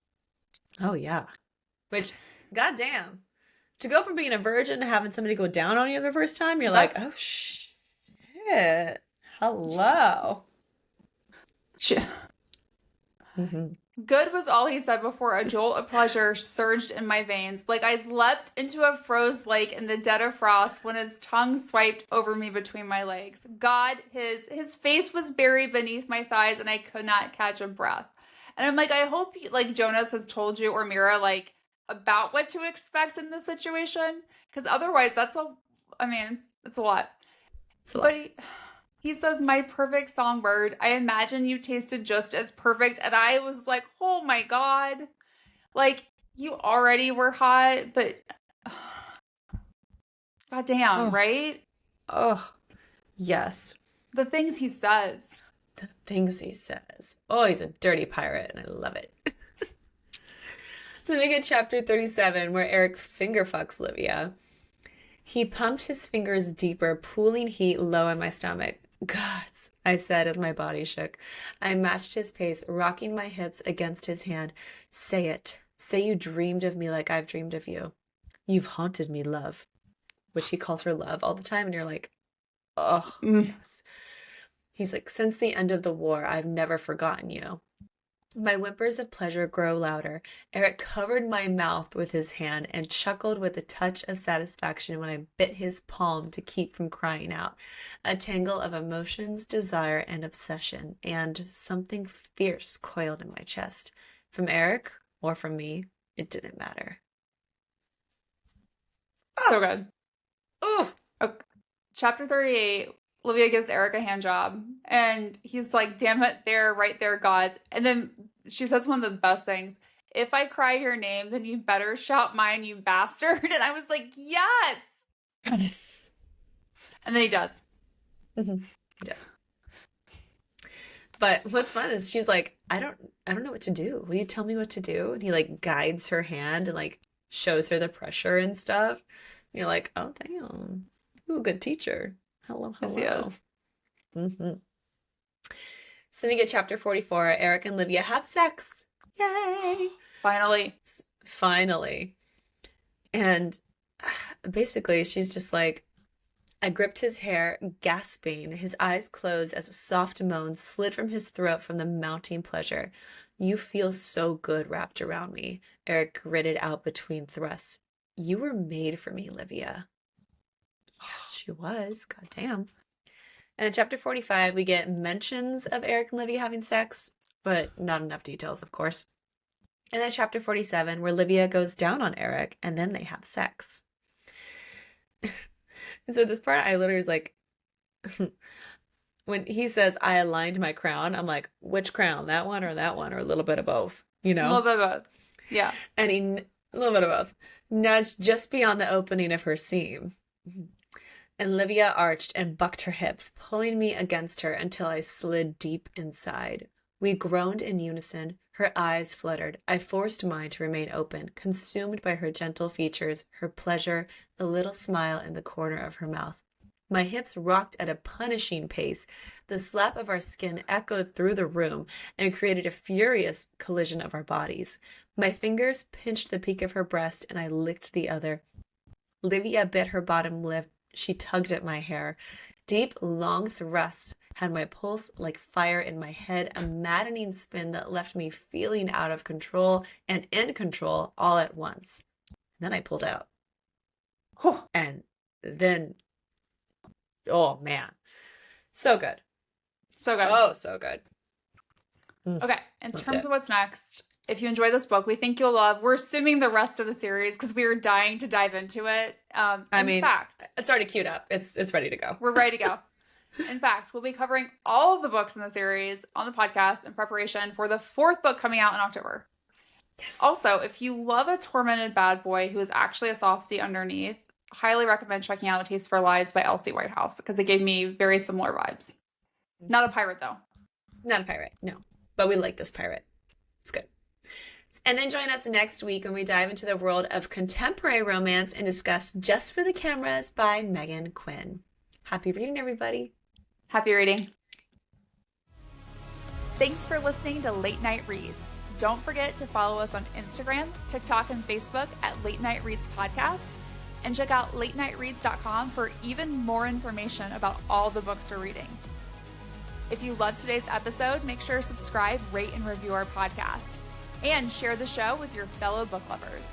Oh, yeah. Which, goddamn. To go from being a virgin to having somebody go down on you the first time, you're like, oh, shit. Hello. Shit. Mm-hmm. Good was all he said before a jolt of pleasure surged in my veins. Like I leapt into a froze lake in the dead of frost when his tongue swiped over me between my legs. God, his face was buried beneath my thighs and I could not catch a breath. And I'm like, I hope like Jonas has told you or Mira like about what to expect in this situation. Because otherwise it's a lot. It's a lot. But he says, my perfect songbird. I imagine you tasted just as perfect. And I was like, oh my God. Like, you already were hot, but goddamn, right? Oh, yes. The things he says. The things he says. Oh, he's a dirty pirate, and I love it. Then we get chapter 37, where Erik finger fucks Livia. He pumped his fingers deeper, pooling heat low in my stomach. Gods, I said as my body shook. I matched his pace, rocking my hips against his hand. Say it. Say you dreamed of me like I've dreamed of you. You've haunted me, love. Which he calls her love all the time, and you're like, oh, yes. He's like, since the end of the war, I've never forgotten you. My whimpers of pleasure grow louder. Erik covered my mouth with his hand and chuckled with a touch of satisfaction when I bit his palm to keep from crying out. A tangle of emotions, desire, and obsession, and something fierce coiled in my chest. From Erik, or from me, it didn't matter. So good. Oh. Okay. Chapter 38, Livia gives Erik a hand job, and he's like, damn it, there, right there, gods. And then she says one of the best things. If I cry your name, then you better shout mine, you bastard. And I was like, yes. Yes. And then he does. Mm-hmm. He does. But what's fun is she's like, I don't know what to do. Will you tell me what to do? And he like guides her hand and like shows her the pressure and stuff. And you're like, oh, damn. Ooh, good teacher. Hello. Yes, he is. Mm-hmm. So then we get chapter 44. Erik and Livia have sex. Yay! Finally. And basically, she's just like, I gripped his hair, gasping. His eyes closed as a soft moan slid from his throat from the mounting pleasure. You feel so good wrapped around me, Erik gritted out between thrusts. You were made for me, Livia. Yes, she was. God damn. And in chapter 45, we get mentions of Erik and Livia having sex, but not enough details, of course. And then chapter 47, where Livia goes down on Erik, and then they have sex. And so this part, I literally was like, when he says, I aligned my crown, I'm like, which crown? That one, or a little bit of both? You know? A little bit of both. Yeah. And a little bit of both. Nudged just beyond the opening of her seam. And Livia arched and bucked her hips, pulling me against her until I slid deep inside. We groaned in unison. Her eyes fluttered. I forced mine to remain open, consumed by her gentle features, her pleasure, the little smile in the corner of her mouth. My hips rocked at a punishing pace. The slap of our skin echoed through the room and created a furious collision of our bodies. My fingers pinched the peak of her breast, and I licked the other. Livia bit her bottom lip. She tugged at my hair. Deep, long thrusts had my pulse like fire in my head, a maddening spin that left me feeling out of control and in control all at once. And then I pulled out. And then, oh man, so good. So good. Oh, so good. Okay, in terms of what's next, if you enjoy this book, we think you'll love, we're assuming the rest of the series because we were dying to dive into it. In fact, it's already queued up. It's ready to go. We're ready to go. In fact, we'll be covering all of the books in the series on the podcast in preparation for the 4th book coming out in October. Yes. Also, if you love a tormented bad boy who is actually a softie underneath, highly recommend checking out A Taste for Lies by Elsie Whitehouse because it gave me very similar vibes. Not a pirate, though. Not a pirate, no. But we like this pirate. It's good. And then join us next week when we dive into the world of contemporary romance and discuss Just for the Cameras by Megan Quinn. Happy reading, everybody. Happy reading. Thanks for listening to Late Night Reads. Don't forget to follow us on Instagram, TikTok, and Facebook at Late Night Reads Podcast. And check out latenightreads.com for even more information about all the books we're reading. If you loved today's episode, make sure to subscribe, rate, and review our podcast. And share the show with your fellow book lovers.